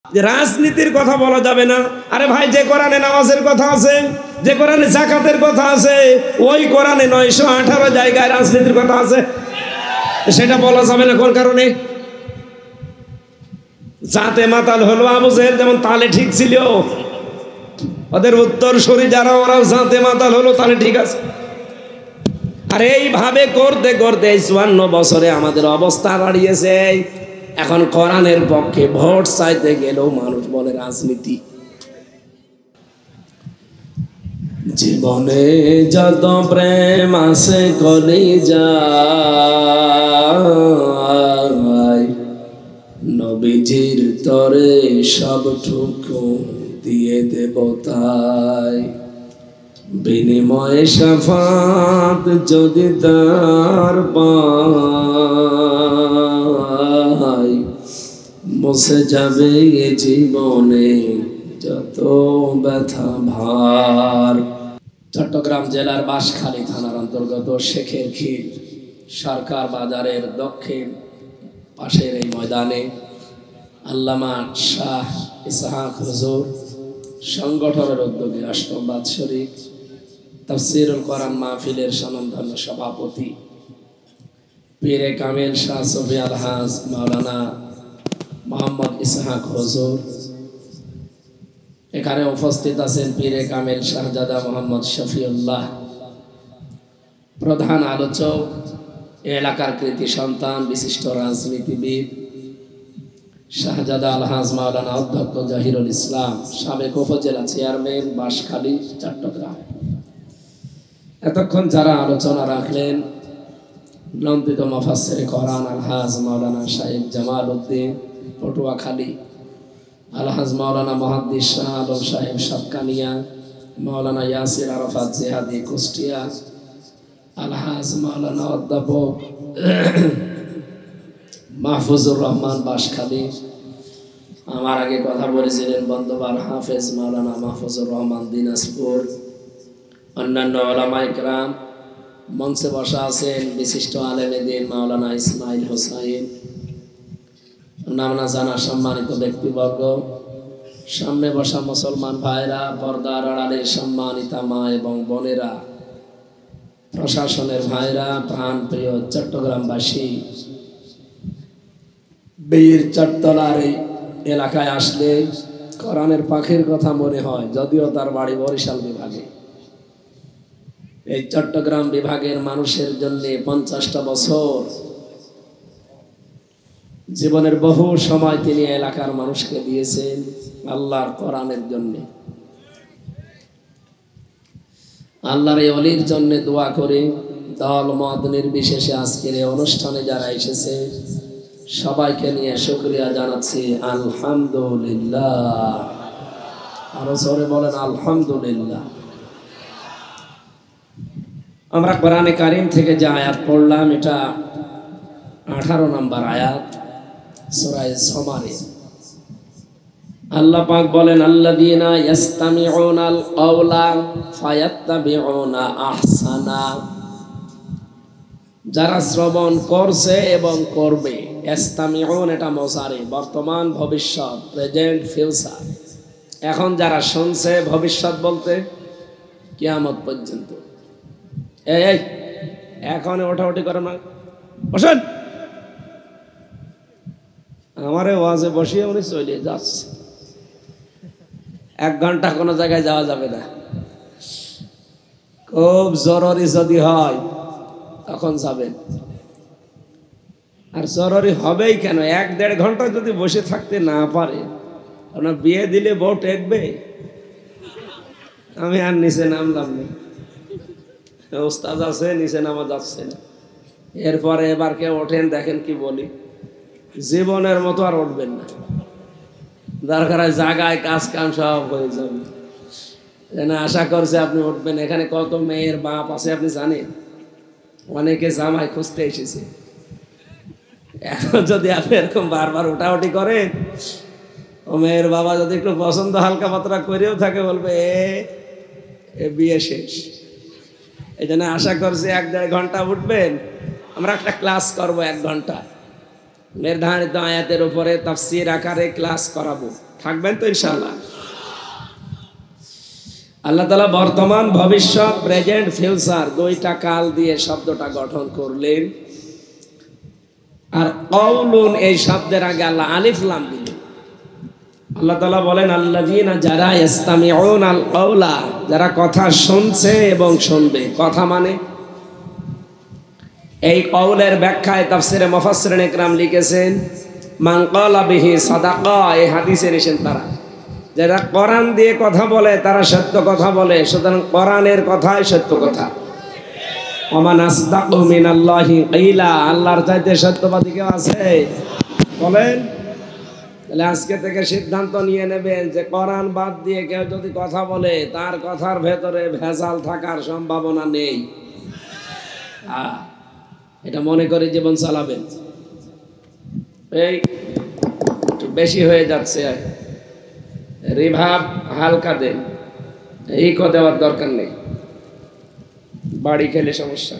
যে রাজনীতির কথা বলা যাবে না। আরে ভাই, যে কোরআনে নামাজের কথা আছে, যে কোরআনে যাকাতের কথা আছে, ওই কোরআনে 918 জায়গায় রাজনীতির কথা আছে, সেটা বলা যাবে না কোন কারণে? জাতে মাতাল হলো আবু জেহেল, যেমন তালে ঠিক ছিল, ওদের উত্তরসূরি যারা ওরাও জাতে মাতাল হলো, তালে ঠিক আছে। আর এইভাবে করতে করতে 54 বছরে আমাদের অবস্থা দাঁড়িয়েছে। এখন কোরআনের পক্ষে ভোট চাইতে গেলেও মানুষ বলে রাজনীতি। জীবনে যত প্রেম আছে কলিজায়, নবীজির তরে সবটুকু দিয়ে দেব তাই। বিনিময়ে শাফাত যদি তার পাই, মুছে যাবে এ জীবনে যত ব্যথা ভার। চট্টগ্রাম জেলার বাঁশখালী থানার অন্তর্গত শেখেরখীর সরকার বাজারের দক্ষিণ পাশের এই ময়দানে আল্লামা শাহ ইসহাক হুজুর সংগঠনের উদ্যোগে অষ্টম বাৎসরিক তাফসীরুল কোরআন মাহফিলের স্বনামধন্য সভাপতি পীরে কামিল শাহ সুফি আলহাজ মাওলানা মোহাম্মদ ইসহাক হুজুর, এখানে উপস্থিত আছেন পীরে কামিল শাহজাদা মোহাম্মদ শফিউল্লাহ, প্রধান আলোচক এলাকার কৃতি সন্তান বিশিষ্ট রাজনীতিবিদ শাহজাদা আলহাজ মাওলানা অধ্যক্ষ জহিরুল ইসলাম, সাবেক উপজেলা চেয়ারম্যান বাঁশখালী চট্টগ্রাম। এতক্ষণ যারা আলোচনা রাখলেন নন্দিত মুফাসসিরে কোরআন আলহাজ মাওলানা শাইখ জামাল উদ্দিন পটুয়াখালী, আলহাজ মাওলানা মুহাদ্দিস শাহ আলম সাহেব সাতকানিয়া, মাওলানা ইয়াসির আরাফাত জিহাদি কুষ্টিয়া, আলহাজ মাওলানা অধ্যাপক মাহফুজুর রহমান বাঁশখালী, আমার আগে কথা বলেছিলেন বন্ধুবার হাফেজ মাওলানা মাহফুজুর রহমান দিনাজপুর, অন্যান্য ওলামা ইকরাম, মঞ্চে বসা আছেন বিশিষ্ট আলেমে দ্বীন মাওলানা ইসমাইল হোসাইন, নামনা জানা সম্মানিত ব্যক্তিবর্গ, সামনে বসা মুসলমান ভাইরা, পর্দার আড়ালের সম্মানিতা মা এবং বোনেরা, প্রশাসনের ভাইরা, প্রাণ প্রিয় চট্টগ্রামবাসী, বীর চট্টলার এই এলাকায় আসলে কোরআনের পাখির কথা মনে হয়, যদিও তার বাড়ি বরিশাল বিভাগে। এই চট্টগ্রাম বিভাগের মানুষের জন্য 50টা বছর জীবনের বহু সময় তিনি এলাকার মানুষকে দিয়েছেন আল্লাহর কোরআনের জন্য। আল্লাহর এই ওলির জন্য দোয়া করে দল মত নির্বিশেষে আজকের এই অনুষ্ঠানে যারা এসেছে সবাইকে নিয়ে শুকরিয়া জানাচ্ছি আলহামদুলিল্লাহ। আরো জোরে বলেন আলহামদুলিল্লাহ। আমরা কোরআনে কারীম থেকে যে আয়াত পড়লাম, এটা 18 নম্বর আয়াত সূরা জুমারে। আল্লাহ পাক বলেন আল্লাযীনা ইয়াসতামিউনাল কাওলা ফায়াত্তাবিউনা আহসানা, যারা শ্রবণ করছে এবং করবে। ইস্তামিউন এটা মুজারি, বর্তমান ভবিষ্যৎ, প্রেজেন্ট ফিউচার। এখন যারা শুনছে, ভবিষ্যৎ বলতে কিয়ামত পর্যন্ত। এই এখন ওঠাউঠি করে না, বসেন। আমারে ওয়াজে বসিয়ে উনি চলে যাচ্ছে। 1 ঘন্টা কোনো জায়গায় যাওয়া যাবে না, খুব জরুরি যদি হয় তখন যাবেন। আর জরুরি হবেই কেন, 1-1.5 ঘন্টা যদি বসে থাকতে না পারে, আপনার বিয়ে দিলে বউ টেকবে? আমি আর নিচে নামলাম না, ওস্তাদ আছে নিচে নামা যাচ্ছে না। এরপরে এবার কেউ ওঠেন, দেখেন কি বলি, জীবনের মতো আর উঠবেন না। দরকার জায়গায় কাজ কাম সব হয়ে যাবে। আশা করছে আপনি উঠবেন। এখানে কত মেয়ের বাপ আছে আপনি জানেন? অনেকে জামাই খুঁজতে এসেছে। এখন যদি আপনি এরকম বারবার উঠাউঠি করেন, ও মেয়ের বাবা যদি একটু পছন্দ হালকা পাতলা করেও থাকে, বলবে এ বিয়ে শেষ। এই জন্য আশা করছি 1-1.5 ঘন্টা উঠবেন। আমরা একটা ক্লাস করব 1 ঘন্টা। নির্ধারিত আয়াতের উপরে তাফসীর আকারে ক্লাস করাবো, থাকবেন তো ইনশাআল্লাহ। আল্লাহ তাআলা বর্তমান, ভবিষ্যৎ, প্রেজেন্ট, ফিউচার দুইটা কাল দিয়ে শব্দটা গঠন করলেন। আর কওলুন এই শব্দের আগে আল্লাহ আলিফ লাম দিলেন। আল্লাহ তাআলা বলেন আল্লাযীনা যারা ইসতামিউনাল কওলা, যারা কথা শুনছে এবং শুনবে। কথা মানে এই কওলের ব্যাখ্যায় তাফসীরে মুফাসসিরিন ইকরাম লিখেছেন মান ক্বালা বিহি সাদাকা। এই হাদিসে এসেছেন তারা যারা কোরআন দিয়ে কথা বলে তারা সত্য কথা বলে, সুতরাং কোরআনের কথাই সত্য কথা। ওমান আসদাকু মিনাল্লাহি কিলা, আল্লাহর চাইতে সত্যবাদী কেউ আছে বলেন? তাহলে আজকে থেকে সিদ্ধান্ত নিয়ে নেবেন যে কোরআন বাদ দিয়ে কেউ যদি কথা বলে তার কথার ভেতরে ভেজাল থাকার সম্ভাবনা নেই। এটা মনে করে জীবন চালাবেন। এই একটু বেশি হয়ে যাচ্ছে, রিভাব হালকা দেন, ইকো দেওয়ার দরকার নেই, বাড়ি খেলে সমস্যা।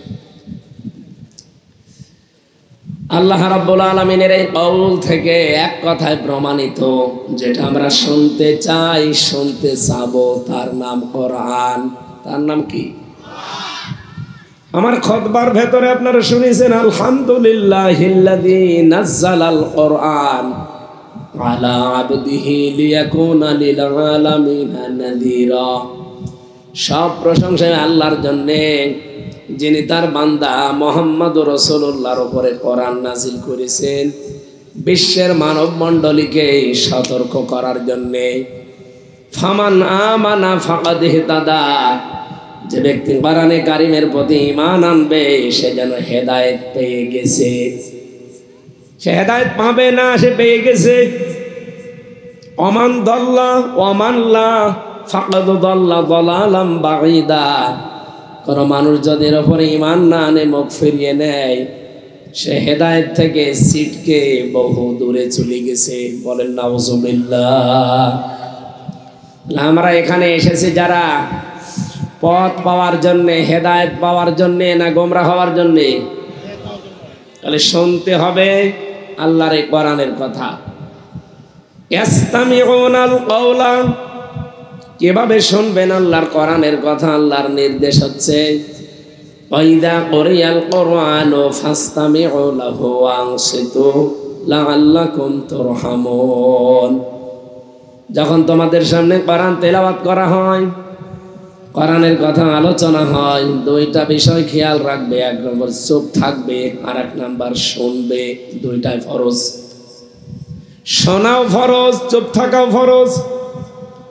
আল্লাহ রাব্বুল আলামিনের এই কওল থেকে এক কথায় প্রমাণিত, যেটা আমরা শুনতে চাই, শুনতে চাবো, তার নাম কোরআন। তার নাম কি? আমার খুতবার ভেতরে আপনারা শুনেছেন আলহামদুলিল্লাহিল্লাযী নাযালাল কোরআন আলা আবদিহি লিয়াকুনা লিল আলামিনা নাযীরা। সব প্রশংসা আল্লাহর জন্যে, যিনি তার বান্দা মুহাম্মদুর রাসূলুল্লাহর উপরে কোরআন নাজিল করেছেন বিশ্বের মানব মণ্ডলীকে সতর্ক করার জন্যে। ফামান আমানা ফাকাদ ইহতাদা, যে ব্যক্তি কোরআনে কারিমের প্রতি ঈমান আনবে সে যেন হেদায়েত পেয়ে গেছে। সে হেদায়েত পাবে না, সে পেয়ে গেছে। ওমান দাল্লা ওমান লা ফাকাদ দাল্লা দালালাম বাঈদা। কোন মানুষ যদি এর উপরে ঈমান না আনে, মুখ ফিরিয়ে নেয়, সে হেদায়েত থেকে ছিটকে বহু দূরে চলে গেছে। বলেন নাউযুবিল্লাহ। আমরা এখানে এসেছি যারা পথ পাওয়ার জন্যে, হেদায়েত পাওয়ার জন্যে না গোমরা হওয়ার জন্যে? তাহলে শুনতে হবে আল্লাহর এই কোরআনের কথা। ইসতামিউনাল কওলা, কিভাবে শুনবেন আল্লাহর কোরআনের কথা? আল্লাহর নির্দেশ হচ্ছে ওয়াইদা কুরিয়াল কুরআনু ফাসতামিউ লাহু ওয়ানসিতু লাআল্লাকুম তুরহামুন। যখন তোমাদের সামনে কোরআন তেলাওয়াত করা হয়, কোরআনের কথা আলোচনা হয়, দুইটা বিষয় খেয়াল রাখবে। এক নম্বর চুপ থাকবে, আর এক নম্বর শুনবে। দুইটাই ফরজ। শোনাও ফরজ, চুপ থাকাও ফরজ।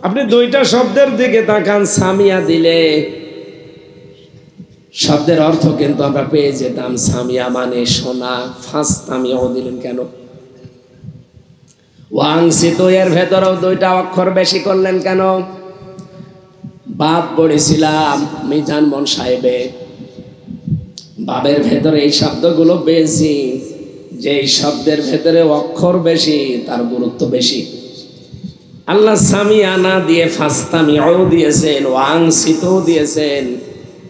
আপনি দুইটা শব্দের দিকে তাকান, সামিয়া দিলে শব্দের অর্থ কিন্তু আমরা পেয়ে যেতাম। সামিয়া মানে শোনা, ফাসতামিউ দিলেন কেন? ওয়ানসিতু এর ভেতরেও দুইটা অক্ষর বেশি করলেন কেন? বাপ পড়েছিলাম মিজান মন সাহেবে, বাবের ভেতরে এই শব্দগুলো বেশি। যে শব্দের ভেতরে অক্ষর বেশি তার গুরুত্ব বেশি। আল্লাহ সামিয়া না দিয়ে ফাসতামিউ দিয়েছেন, ওয়ানসিতু দিয়েছেন।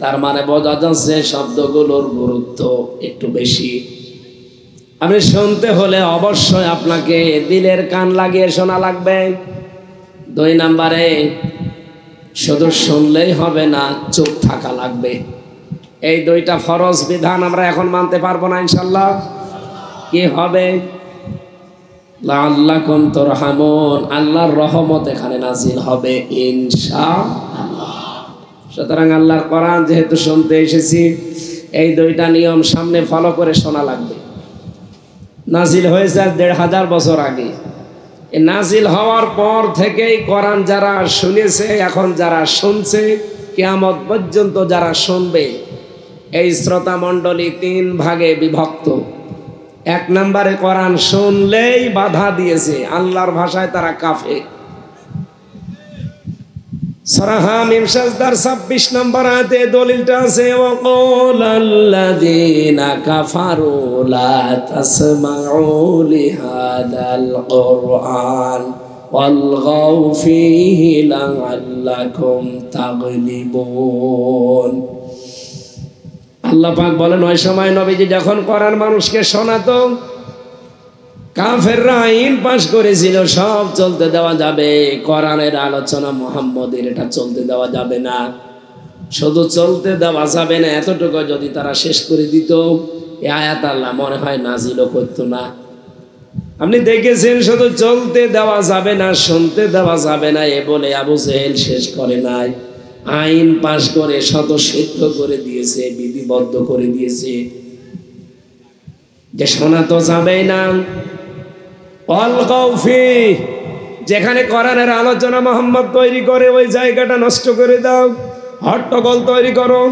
তার মানে বোঝা যাচ্ছে শব্দগুলোর গুরুত্ব একটু বেশি। আপনি শুনতে হলে অবশ্যই আপনাকে দিলের কান লাগিয়ে শোনা লাগবে। দুই নম্বরে শুধু শুনলেই হবে না, চুপ থাকা লাগবে। এই দুইটা ফরজ বিধান আমরা এখন মানতে পারবো না ইনশাআল্লাহ। কি হবে? লাআল্লাকুম তুরহামুন, আল্লাহর রহমত এখানে নাজিল হবে ইনশাআল্লাহ। সুতরাং আল্লাহর কোরআন যেহেতু শুনতে এসেছি, এই দুইটা নিয়ম সামনে ফলো করে শোনা লাগবে। নাজিল হয়েছে ১৫০০ বছর আগে। নাজিল হওয়ার পর থেকেই কোরআন যারা শুনেছে, এখন যারা শুনছে, কিয়ামত পর্যন্ত যারা শুনবে, এই শ্রোতা মণ্ডলী ৩ ভাগে বিভক্ত। এক নম্বরে কোরআন শুনলেই বাধা দিয়েছে, আল্লাহর ভাষায় তারা কাফের। সূরা হামিম সাজদার ২৬ নম্বর আয়াতে দলিলটা আছে, ওয়াকালাল্লাযীনা কাফারু লা তাসমাউ লিহাদাল কুরআন ওয়ালগাউ ফীহি লাআল্লাকুম তাগলিবুন। আল্লাহ পাক বলেন, ওই সময় নবীজি যখন কোরআন মানুষকে শোনাতো, কাফেররা আইন পাশ করেছিল সব চলতে দেওয়া যাবে, কোরআনের আলোচনা মুহাম্মদের এটা চলতে দেওয়া যাবে না। শুধু চলতে দেওয়া যাবে না এতটুকু যদি তারা শেষ করে দিত, এই আয়াত আল্লাহ মনে হয় নাজিলও করতো না। আপনি দেখেছেন শুধু চলতে দেওয়া যাবে না, শুনতে দেওয়া যাবে না এ বলে আবু জেহেল শেষ করে নাই, আইন পাশ করে স্বতঃসিদ্ধ করে দিয়েছে, বিধিবদ্ধ করে দিয়েছে যে শোনা তো যাবেই না। যেখানে কোরআনের আলোচনা মোহাম্মদ তৈরি করে ওই জায়গাটা নষ্ট করে দাও, হট্টগোল তৈরি করো,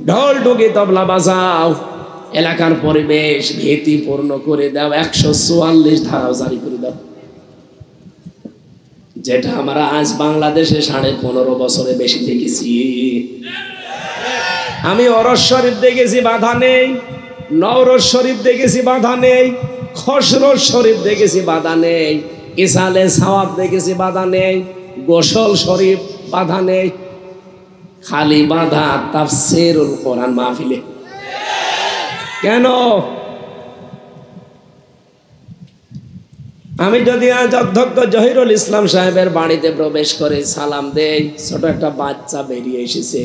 ঢোল ঢুকি তবলা বাজাও, এলাকার পরিবেশ ভীতিপূর্ণ করে দাও, 144 ধারাও জারি করে দাও, যেটা আমরা আজ বাংলাদেশে 15.5 বছরে বেশি দেখেছি। আমি ওরস শরীফ দেখেছি বাধা নেই, নওরোজ শরীফ দেখেছি বাধা নেই, খসরোজ শরীফ দেখেছি বাধা নেই, ইসালে সাওয়াব দেখেছি বাধা নেই, গোসল শরীফ বাধা নেই, খালি বাধা তাফসীরুল কোরআন মাহফিলে। কেন? আমি যদি আজ অধ্যক্ষ জহিরুল ইসলাম সাহেবের বাড়িতে প্রবেশ করে সালাম দেই, ছোট একটা বাচ্চা বেরিয়ে এসেছে,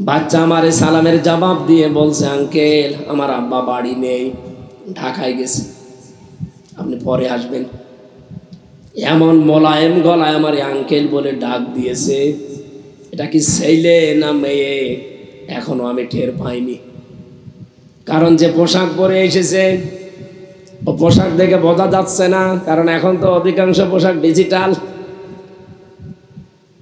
বাচ্চা আমারে সালামের জবাব দিয়ে বলছে, আঙ্কেল আমার আব্বা বাড়ি নেই, ঢাকায় গেছে, আপনি পরে আসবেন। এমন মোলায়েম গলায় আমার আঙ্কেল বলে ডাক দিয়েছে, এটা কি ছেলে না মেয়ে এখনো আমি টের পাইনি, কারণ যে পোশাক পরে এসেছে ও পোশাক দেখে বোঝা যাচ্ছে না, কারণ এখন তো অধিকাংশ পোশাক ডিজিটাল।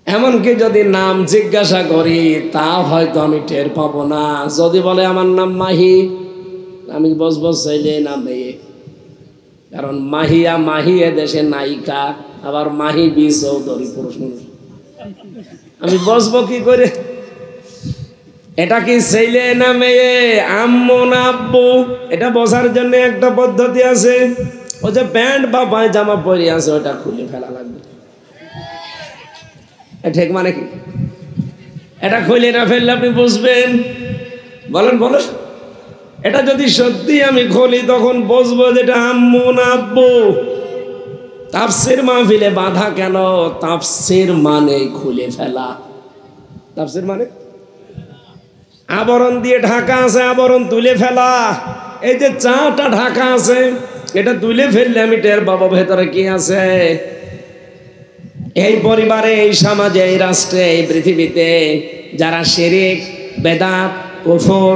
এমনকি যদি নাম জিজ্ঞাসা করি তা হয়তো আমি টের পাবো না। যদি বলে আমার নাম মাহি, আমি বসবো ছেলে না মেয়ে, কারণ মাহিয়া মাহি এ দেশে নায়িকা, আবার মাহি বি চৌধুরী পুরুষ মানুষ, আমি বসবো কি করে? এটা কি ছেলে না মেয়ে, আম্মু না আব্বু, এটা বোঝার জন্য একটা পদ্ধতি আছে। ও যে প্যান্ট বা পায়জামা পরে আছে ওটা খুলে ফেলা লাগবে, ঠিক মানে কি? এটা খুলে না ফেললে আপনি বুঝবেন? বলেন বলেন, এটা যদি সত্যি আমি খুলি তখন বুঝবো যেটা আম্মু না আব্বু। তাফসীর মাহফিলে বাধা কেন? তাফসীর মানে খুলে ফেলা। তাফসীর মানে আবরণ দিয়ে ঢাকা আছে, আবরণ তুলে ফেলা। এই যে চাটা ঢাকা আছে, এটা তুলে ফেললে আমি টের পাবো ভেতরে কি আছে। এই পরিবারে, এই সমাজে, এই রাষ্ট্রে, এই পৃথিবীতে যারা শিরক, বেদাত, কুফর,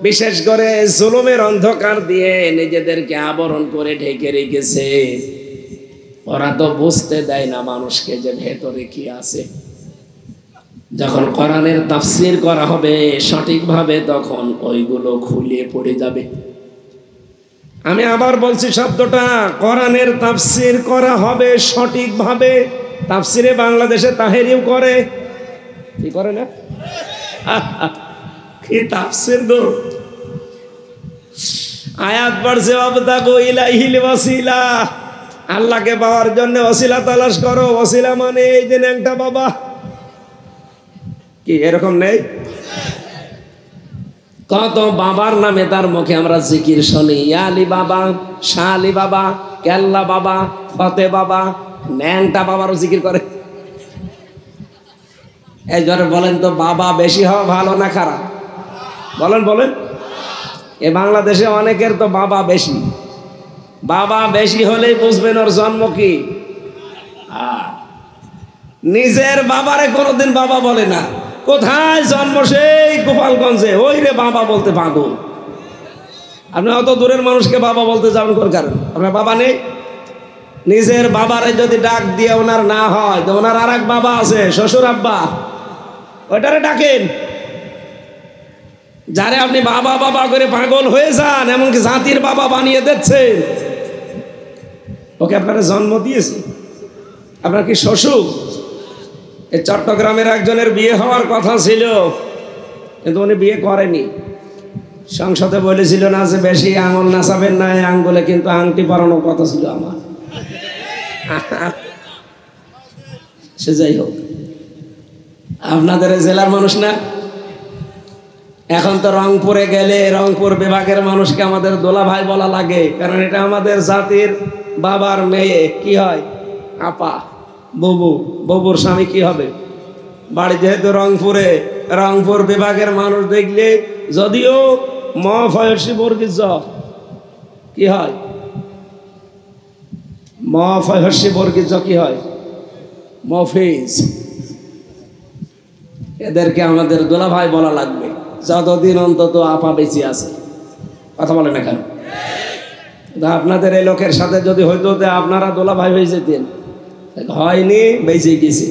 বিশেষ করে জুলুমের অন্ধকার দিয়ে নিজেদেরকে আবরণ করে ঢেকে রেখেছে, ওরা তো বুঝতে দেয় না মানুষকে যে ভেতরে কি আছে। যখন কোরআনের তাফসীর করা হবে সঠিকভাবে, তখন ওইগুলো খুলে পড়ে যাবে। আমি আবার বলছি শব্দটা, কোরআনের তাফসীর করা হবে সঠিকভাবে। তাফসীরে বাংলাদেশে তাহেরিও করে, কি করে না? কি তাফসীর গো! আয়াত পড়ছে, ওয়াবতাগু ইলাইহিল ওয়াসিলা, আল্লাহকে পাওয়ার জন্য ওসিলা তালাশ করো। ওসিলা মানে এই যে একটা বাবা, কি এরকম নেই? কত বাবার নামে তার মুখে আমরা জিকির শুনি, ইয়া আলী বাবা, শাহ আলী বাবা, কেল্লা বাবা, ফতে বাবা, ন্যাংটা বাবারও জিকির করে। এইবারে বলেন তো, বাবা বেশি হওয়া ভালো না খারাপ? বলেন বলেন। এ বাংলাদেশে অনেকের তো বাবা বেশি। বাবা বেশি হলেই বুঝবেন ওর জন্ম কি। নিজের বাবারে কোনোদিন বাবা বলে না। কোথায় জন্ম? সেই গোপালগঞ্জে। ওই রে বাবা বলতে পাগল। আপনি অত দূরের মানুষকে বাবা বলতে যাবেন কোন কারণ? আপনার বাবা নেই? নিজের বাবারে যদি ডাক দিয়ে ওনার না হয়, তো ওনার আর এক বাবা আছে, শ্বশুর আব্বা, ওইটারে ডাকেন। যারে আপনি বাবা বাবা করে পাগল হয়ে যান, এমনকি জাতির বাবা বানিয়ে দিচ্ছেন, ওকে আপনারা জন্ম দিয়েছে। আপনার কি শ্বশুর? এই চট্টগ্রামের একজনের বিয়ে হওয়ার কথা ছিল, কিন্তু উনি বিয়ে করেনি। সংসদে বলেছিল না যে বেশি আঙুল নাচাবেন না, আঙ্গুলে কিন্তু আংটি পরানোর কথা ছিল আমার। সে যাই হোক, আপনাদের জেলার মানুষ না, এখন তো রংপুরে গেলে রংপুর বিভাগের মানুষকে আমাদের দোলা ভাই বলা লাগে, কারণ এটা আমাদের জাতির বাবার মেয়ে। কি হয়? আপা, বুবু। বুবুর স্বামী কি হবে? বাড়ি যেহেতু রংপুরে, রংপুর বিভাগের মানুষ দেখলে যদিও মফয়সী বর্গীর জ কি হয়, মফয়সী বর্গীর জ কি হয়, মফিজ। এদেরকে আমাদের দোলা ভাই বলা লাগবে যতদিন অন্তত আপা বেঁচে আছে। কথা বলে না কেন? আপনাদের এই লোকের সাথে যদি হইতো আপনারা দোলা ভাই হয়ে যেতেন, হয়নি, বেঁচে গেছে।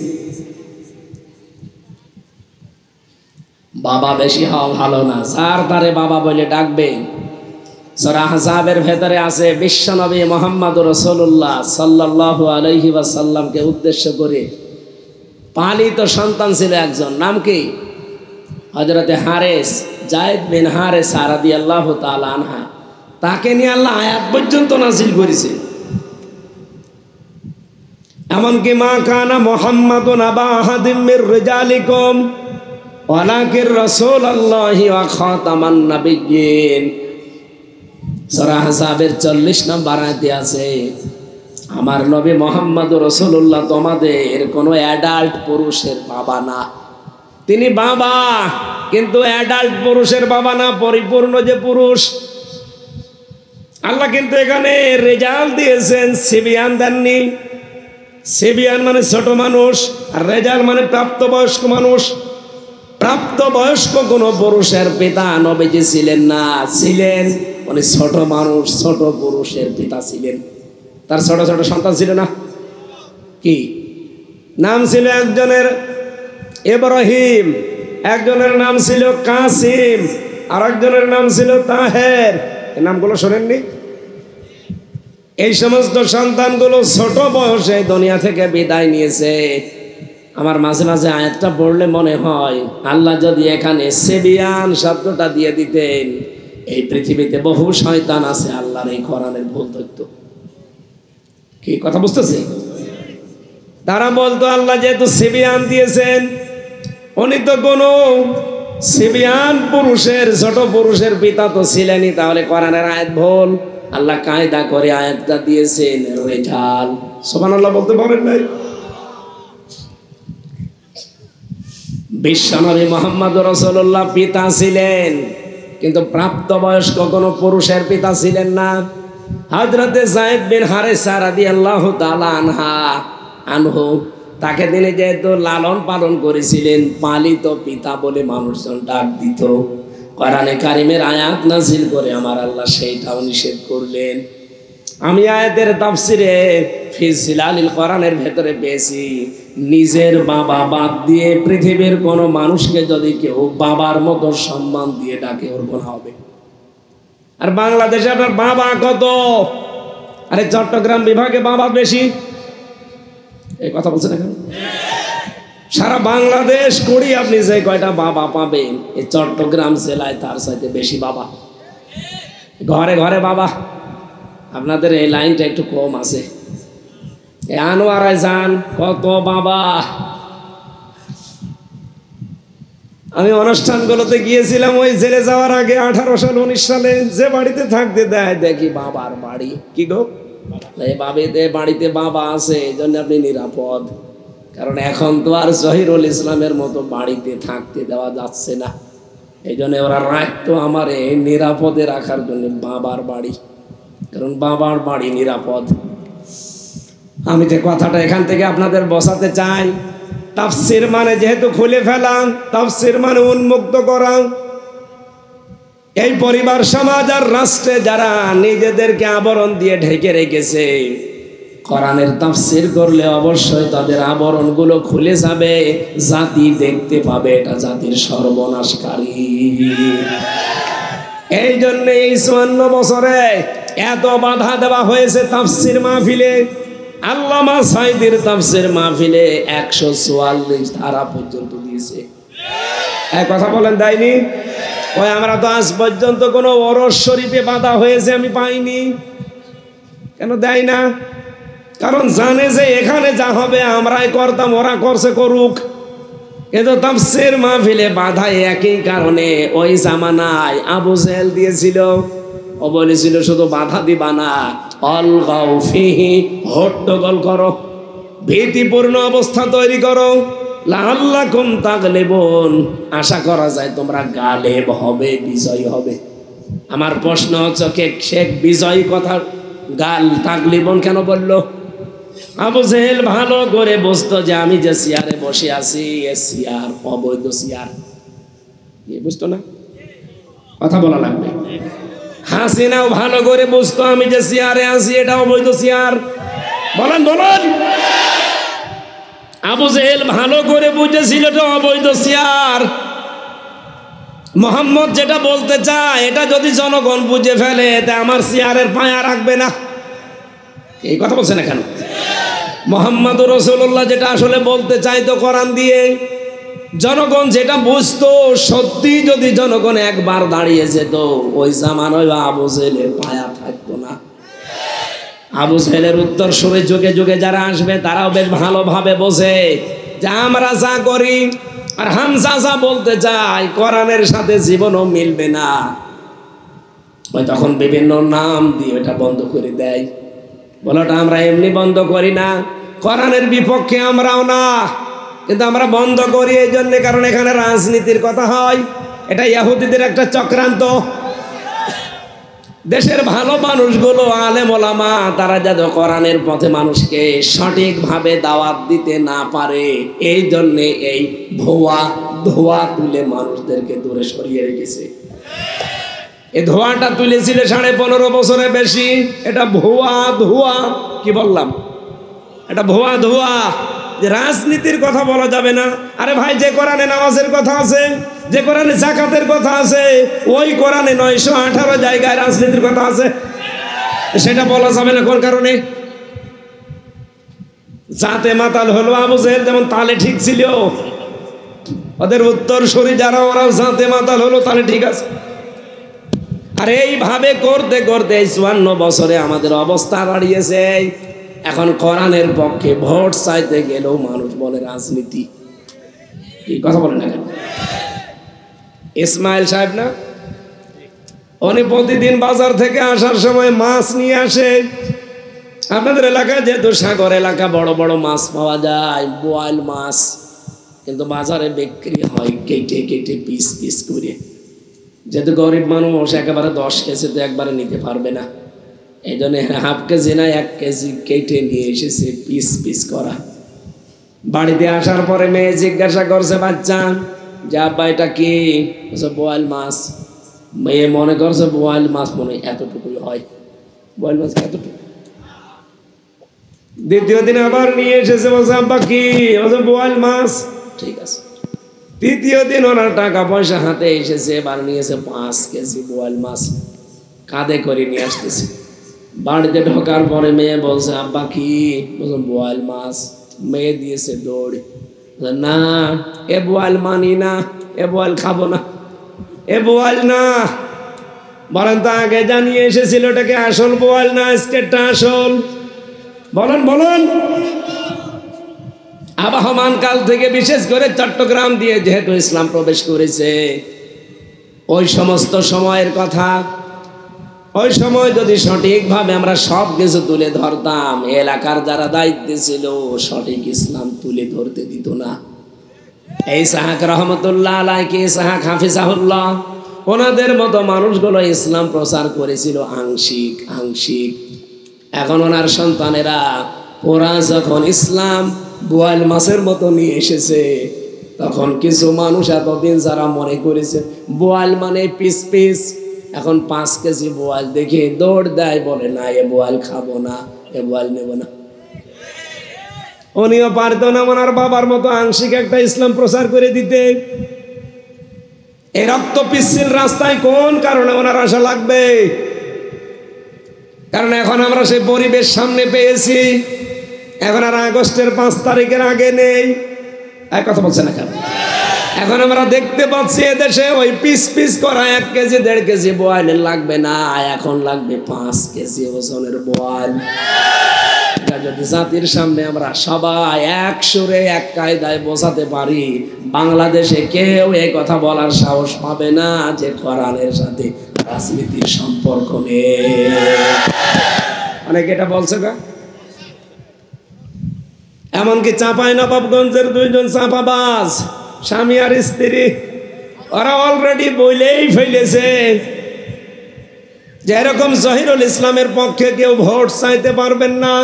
বাবা বেশি হওয়া ভালো না, যার তারে বাবা বলে ডাকবেন। সূরা আহজাবের ভেতরে আছে বিশ্বনবী মুহাম্মদ রাসূলুল্লাহ সাল্লাল্লাহু আলাইহি ওয়াসাল্লামকে উদ্দেশ্য করে পালিত সন্তান ছিল একজন, নাম কি? হযরতে হারেস, যায়েদ বিন হারেস রাদিয়াল্লাহু তাআলা আনহা। তাকে নিয়ে আল্লাহ আয়াত পর্যন্ত নাযিল করেছে। এমনকি মা কানা মুহাম্মাদুন আবা আহাদিম মির রিজালিকুম ওয়ালাকিন রাসূলুল্লাহি ওয়া খাতামান নাবিয়্যিন। সূরা আহজাবের 40 নম্বর আয়াতে আছে, আমার নবী মুহাম্মদ রাসূলুল্লাহ তোমাদের কোনো অ্যাডাল্ট পুরুষের বাবা না। তিনি বাবা, কিন্তু অ্যাডাল্ট পুরুষের বাবা না, পরিপূর্ণ যে পুরুষ। আল্লাহ কিন্তু এখানে রেজাল্ট দিয়েছেন, সিবিয়ান দেননি। সিবিয়ান মানে ছোট মানুষ, আর রেজাল্ট মানে প্রাপ্তবয়স্ক মানুষ। প্রাপ্তবয়স্ক কোন পুরুষের পিতা নবীজি ছিলেন না, ছিলেন মানে ছোট মানুষ, ছোট পুরুষের পিতা ছিলেন। তার ছোট ছোট সন্তান ছিল না? কি নাম ছিল? একজনের ইব্রাহিম, একজনের নাম ছিল কাসিম, আর একজনের নাম ছিল তাহের। এই নামগুলো শোনেননি? এই সমস্ত সন্তানগুলো ছোট বয়সে দুনিয়া থেকে বিদায় নিয়েছে। আমার মাঝে মাঝে আয়াতটা পড়লে মনে হয় আল্লাহ যদি এখানে সেবিয়ান শব্দটা দিয়ে দিতেন, এই পৃথিবীতে বহু শয়তান আছে আল্লাহর এই কোরআনের ভুল ধরত। কি কথা বুঝতেছে? তারা বলতো আল্লাহ যেহেতু সেবিয়ান দিয়েছেন, উনি তো কোনো সেবিয়ান পুরুষের, ছোট পুরুষের পিতা তো ছিলেনই, তাহলে কোরআনের আয়াত ভুল। আল্লাহ কায়দা করে আয়াতটা দিয়েছেন রেজাল। সুবহানাল্লাহ বলতে পারেন নাই? বিশ্বনবী মুহাম্মদ রাসূলুল্লাহ পিতা ছিলেন, কিন্তু প্রাপ্তবয়স্ক কোনো পুরুষের পিতা ছিলেন না। হযরতে যায়েদ বিন হারেসা রাদিয়াল্লাহু তাআলা আনহু, তাকে তিনি যেহেতু লালন পালন করেছিলেন, পালিত পিতা বলে মানুষজন ডাক দিত। কোরআনে কারিমের আয়াত নাযিল করে আমার আল্লাহ সেইটাও নিষেধ করলেন। আমি আয়াতের তাফসিরে ফি জিলালিল কোরআনের ভেতরে পেয়েছি, নিজের বাবা বাদ দিয়ে পৃথিবীর কোনো মানুষকে যদি কেউ বাবার মতো সম্মান দিয়ে ডাকে, ওর গুনাহ হবে। আর বাংলাদেশে আপনার বাবা কত? আরে চট্টগ্রাম বিভাগে বাবা বেশি। এই কথা বলছেন এখন? সারা বাংলাদেশ করি আপনি যে কয়টা বাবা পাবেন, এই চট্টগ্রাম জেলায় তার চাইতে বেশি বাবা। ঘরে ঘরে বাবা। আপনাদের এই লাইনটা একটু কম আছে। এই আনোয়ারায় যান, কত বাবা। আমি অনুষ্ঠানগুলোতে গিয়েছিলাম ওই জেলে যাওয়ার আগে, 18 সাল 19 সালে, যে বাড়িতে থাকতে দেয় দেখি বাবার বাড়ি। কি গো, বাড়িতে বাবা আছে, এই জন্য আপনি নিরাপদ। কারণ এখন তো আর জহিরুল ইসলামের মতো বাড়িতে থাকতে দেওয়া যাচ্ছে না। এই জন্য ওরা রাখতো আমার নিরাপদে রাখার জন্য বাবার বাড়ি, কারণ বাবার বাড়ি নিরাপদ। আমি যে কথাটা এখান থেকে আপনাদের বসাতে চাই, তাফসীর মানে যেহেতু খুলে ফেলা, তাফসীর মানে উন্মুক্ত করা। এই পরিবার, সমাজ আর রাষ্ট্রে যারা নিজেদেরকে আবরণ দিয়ে ঢেকে রেখেছে, কোরআনের তাফসীর করলে অবশ্যই তাদের আবরণগুলো খুলে যাবে, জাতি দেখতে পাবে এটা জাতির সর্বনাশকারী। এই জন্য এই 54 বছরে এত বাধা দেওয়া হয়েছে তাফসীর মাহফিলে। আল্লামা সাঈদীর তাফসীর মাহফিলে 144 ধারা পর্যন্ত দিয়েছে। এক কথা বলেন, দেয়নি? ওই আমরা তো আজ পর্যন্ত কোনো ওরস শরীফে বাধা হয়েছে আমি পাইনি। কেন দেয় না? কারণ জানে যে এখানে যা হবে আমরাই করতাম, ওরা করছে করুক। এ তো তাফসীর মাহফিলে বাধা একই কারণে। ওই জামানায় আবু জেহেল দিয়েছিল, ও বলেছিল শুধু বাধা দিবা না, অলগাউ ফিহি, হট্টগোল করো, ভীতিপূর্ণ অবস্থা তৈরি করো, লাআল্লাকুম তাগলিবুন, আশা করা যায় তোমরা গালেব হবে, বিজয়ী হবে। আমার প্রশ্ন হচ্ছে সে বিজয়ী কথা গাল তাগলিবুন কেন বললো? আবু জেহেল ভালো করে বুঝতো যে আমি যে চেয়ারে বসে আছি এ চেয়ার অবৈধ চেয়ার, বুঝতো না? কথা বলা লাগবে। হাসিনাও ভালো করে বুঝতো আমি যে চেয়ারে আছি এটা অবৈধ চেয়ার। বলেন বলেন। আবু জেহেল ভালো করে বুঝেছিল এটা অবৈধ চেয়ার। মোহাম্মদ যেটা বলতে চায় এটা যদি জনগণ বুঝে ফেলে তা আমার চেয়ারের পায়া রাখবে না। এই কথা বলছে না কেন? মুহাম্মদুর রাসূলুল্লাহ যেটা আসলে বলতে চাইতো কোরআন দিয়ে, জনগণ যেটা বুঝতো, সত্যি যদি জনগণ একবার দাঁড়িয়ে যেত ওই জামানায় আবু জেহেলের পায়া থাকতো না। আবু জেহেলের উত্তর সুরে যুগে যুগে যারা আসবে তারাও বেশ ভালোভাবে বোঝে যে আমরা যা করি আর হামজা যা বলতে চাই কোরআনের সাথে জীবনও মিলবে না। ওই তখন বিভিন্ন নাম দিয়ে ওটা বন্ধ করে দেয়। বলাটা আমরা এমনি বন্ধ করি না, কোরআনের বিপক্ষে আমরাও না, কিন্তু আমরা বন্ধ করি এই জন্য কারণ এখানে রাজনীতির কথা হয়। এটা ইহুদিদের একটা চক্রান্ত। দেশের ভালো মানুষগুলো আলেম ওলামা তারা যাতে কোরআনের পথে মানুষকে সঠিকভাবে দাওয়াত দিতে না পারে এই জন্যে এই ভুয়া ধোয়া তুলে মানুষদেরকে দূরে সরিয়ে রেখেছে। এই ধোঁয়াটা তুলেছিল 15.5 বছরে বেশি। এটা ভুয়া ধোঁয়া, কি বললাম? এটা ভুয়া ধোঁয়া। যে রাজনীতির কথা বলা যাবে না। আরে ভাই, যে কোরআনে নামাজের কথা আছে, যে কোরআনে যাকাতের কথা আছে, ওই কোরআনে 918 জায়গায় রাজনীতির কথা আছে, সেটা বলা যাবে না। কোন কারণে? জাতে মাতাল হলো আবু জেহেল, যেমন তালে ঠিক ছিল। ওদের উত্তরসূরি যারা ওরাও জাতে মাতাল হলো, তাহলে ঠিক আছে। আর এইভাবে করতে করতে 54 বছরে আমাদের অবস্থা দাঁড়িয়েছে। এখন কোরআনের পক্ষে ভোট চাইতে গেলেও মানুষ বলে রাজনীতি। কি কথা বলে না কেন? ইসমাইল সাহেব না, উনি প্রতিদিন বাজার থেকে আসার সময় মাছ নিয়ে আসে। আপনাদের এলাকায় যেহেতু সাগর এলাকা, বড় বড় মাছ পাওয়া যায়, বোয়াল মাছ, কিন্তু বাজারে বিক্রি হয় কেটে কেটে পিস পিস করে। যেহেতু গরিব মানুষ একেবারে 10 কেজি তো একবারে নিতে পারবে না, এই জন্য হাফ কেজি না 1 কেজি কেটে নিয়ে এসেছে পিস পিস করা। বাড়িতে আসার পরে মেয়ে জিজ্ঞাসা করছে বাচ্চা যে আব্বা এটা কি? বোয়াল মাছ। মেয়ে মনে করছে বোয়াল মাছ মনে এতটুকুই হয়, বোয়াল মাছ এতটুকু। দ্বিতীয় দিন আবার নিয়ে এসেছে, বলছে আব্বা কি? বোয়াল মাছ। ঠিক আছে। তৃতীয় দিন ওনার টাকা পয়সা হাতে এসেছে, এবার নিয়েছে 5 কেজি বোয়াল মাছ, কাঁধে করে নিয়ে আসতেছে। বাড়িতে ঢোকার পরে মেয়ে বলছে আব্বা কি? বলছে বোয়াল মাছ। মেয়ে দিয়েছে দৌড়, না এ বোয়াল মানি না, এ বোয়াল খাবো না, এ বোয়াল না। বলেন তো আগে জানিয়ে এসেছিল এটাকে আসল বোয়াল না স্কেটটা আসল? বলেন বলেন। আবহমান কাল থেকে বিশেষ করে চট্টগ্রাম দিয়ে যেহেতু ইসলাম প্রবেশ করেছে, ওই সমস্ত সময়ের কথা, ওই সময় যদি সঠিকভাবে আমরা সব কিছু তুলে ধরতাম, এলাকার যারা দায়িত্বে ছিল সঠিক ইসলাম তুলে ধরতে দিত না। এই ইসহাক রহমতুল্লাহ আলাইহি, ইসহাক হাফিজাহুল্লাহ, ওনাদের মতো মানুষগুলো ইসলাম প্রচার করেছিল আংশিক আংশিক। এখন ওনার সন্তানেরা ওরা যখন ইসলাম বোয়াল মাছের মতো নিয়ে এসেছে, তখন কিছু মানুষ এতদিন যারা মনে করেছে বোয়াল মানে পিস পিস, এখন 5 কেজি বোয়াল দেখে দৌড় দেয়, বলে না এ বোয়াল খাবো না, এ বোয়াল নেব না। উনিও পারতো না ওনার বাবার মতো আংশিক একটা ইসলাম প্রচার করে দিতে। এই রক্ত পিচ্ছিল রাস্তায় কোন কারণে ওনার আশা লাগবে? কারণ এখন আমরা সেই পরিবেশ সামনে পেয়েছি। এখন আর আগস্টের 5 তারিখের আগে নেই। এক কথা বলছে না কেন? এখন আমরা দেখতে পাচ্ছি এদেশে ওই পিস পিস করা 1 কেজি 1.5 কেজি বোয়াল লাগবে না, এখন লাগবে 5 কেজি ওজনের বোয়াল। এটা যদি জাতির সামনে আমরা সবাই এক সুরে এক কায়দায় বোঝাতে পারি, বাংলাদেশে কেউ এই কথা বলার সাহস পাবে না যে কোরআনের সাথে রাজনীতির সম্পর্ক নেই। অনেকে এটা বলছে না। এমনকি চাঁপাইনবাবগঞ্জের দুইজন চাঁপাবাজ স্বামী আর স্ত্রী, ওরা অলরেডি বলেই ফেলেছে যে এরকম জহিরুল ইসলামের পক্ষে কেউ ভোট চাইতে পারবেন না,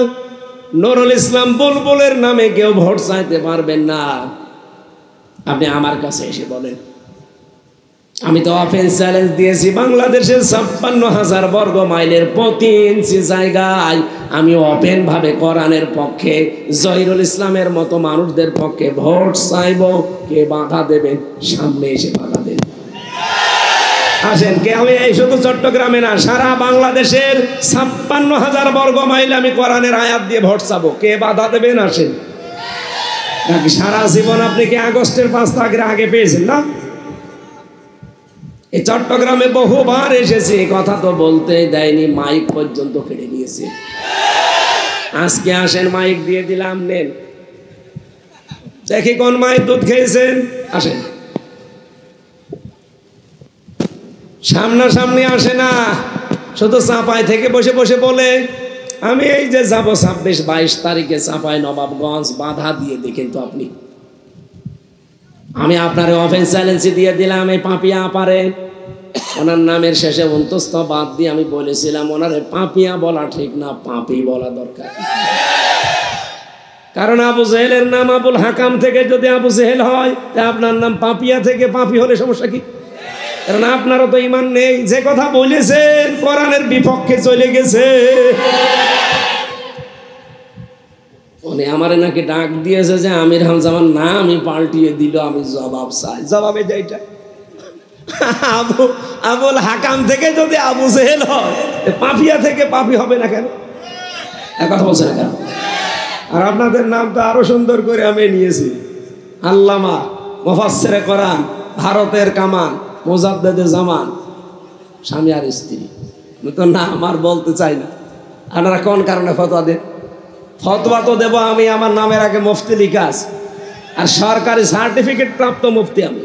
নুরুল ইসলাম বুলবুলের নামে কেউ ভোট চাইতে পারবেন না। আপনি আমার কাছে এসে বলেন, আমি তো ওপেন চ্যালেঞ্জ দিয়েছি, বাংলাদেশের 56,000 বর্গ মাইলের প্রতি ইঞ্চি জায়গায় আমি ওপেন ভাবে কোরআনের পক্ষে জহিরুল ইসলামের মতো মানুষদের পক্ষে ভোট চাইব। কে বাধা দেবেন? সামনে এসে বাধা দেবেন। আসেন, কে? আমি এই শুধু চট্টগ্রামে না, সারা বাংলাদেশের 56,000 বর্গ মাইল আমি কোরআনের আয়াত দিয়ে ভোট চাবো। কে বাধা দেবেন? আসেন। নাকি সারা জীবন আপনি কি আগস্টের 5 তারিখের আগে পেয়েছেন না? এই চট্টগ্রামে বহুবার এসেছি, কথা তো বলতেই দেয়নি, মাইক পর্যন্ত কেড়ে নিয়েছে। আজকে আসেন, মাইক দিয়ে দিলাম, নেন দেখি কোন মায়ের দুধ খেয়েছেন। আসেন, সামনাসামনি আসে না, শুধু চাঁপাই থেকে বসে বসে বলে আমি এই যে যাবো 26-22 তারিখে চাঁপাইনবাবগঞ্জ, বাধা দিয়ে দেখেন তো আপনি। আমি আপনার ওপেন চ্যালেঞ্জ দিয়ে দিলাম, এই পাপিয়া পারে, ওনার নামের শেষে অন্তস্থ বাদ দিয়ে আমি বলেছিলাম ওনারে পাপিয়া বলা ঠিক না, পাপি বলা দরকার। কারণ আবু জেহেলের নাম আবুল হাকাম থেকে যদি আবু জেহেল হয়, তা আপনার নাম পাপিয়া থেকে পাপি হলে সমস্যা কি? কারণ আপনারও তো ঈমান নেই। যে কথা বলেছেন কোরআনের বিপক্ষে চলে গেছে। উনি আমারে নাকি ডাক দিয়েছে যে আমির হামজামান নাম আমি পাল্টিয়ে দিল, আমি জবাব চাই। জবাবে যাইটা আবুল হাকাম থেকে যদি আবু জেহেল হয়, পাপিয়া থেকে পাপি হবে না কেন? কথা বলছে না কেন? আর আপনাদের নামটা আরো সুন্দর করে আমি নিয়েছি, আল্লামা মুফাসসিরে কোরআন, ভারতের কামান, মুজাদ্দেদে জামান, স্বামী আর স্ত্রী। আমি তো না আমার বলতে চাই না। আপনারা কোন কারণে ফতোয়া দেন? ফতোয়া তো দেবো আমি, আমার নামের আগে মুফতি লিখা আছে, আর সরকারি সার্টিফিকেট প্রাপ্ত মুফতি আমি।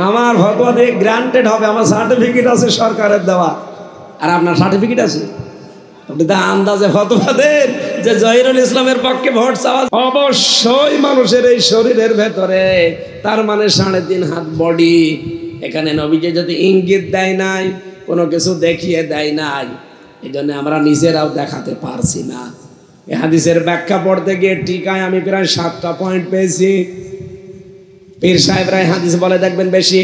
আমার ফতোয়া দিয়ে গ্রান্টেড হবে, আমার সার্টিফিকেট আছে সরকারের দেওয়া। আর আপনার সার্টিফিকেট আছে? আপনি তো আন্দাজে ফতোয়া দেন যে জহিরুল ইসলামের পক্ষে ভোট চাওয়া। অবশ্যই মানুষের এই শরীরের ভেতরে, তার মানে 3.5 হাত বডি। এখানে নবীজি যদি ইঙ্গিত দেয় নাই, কোনো কিছু দেখিয়ে দেয় নাই, এই জন্য আমরা নিজেরাও দেখাতে পারছি না। এই হাদিসের ব্যাখ্যা পড়তে গিয়ে টিকায় আমি প্রায় 7টা পয়েন্ট পেয়েছি। পীর সাহেবরাই হাদিস বলে দেখবেন বেশি,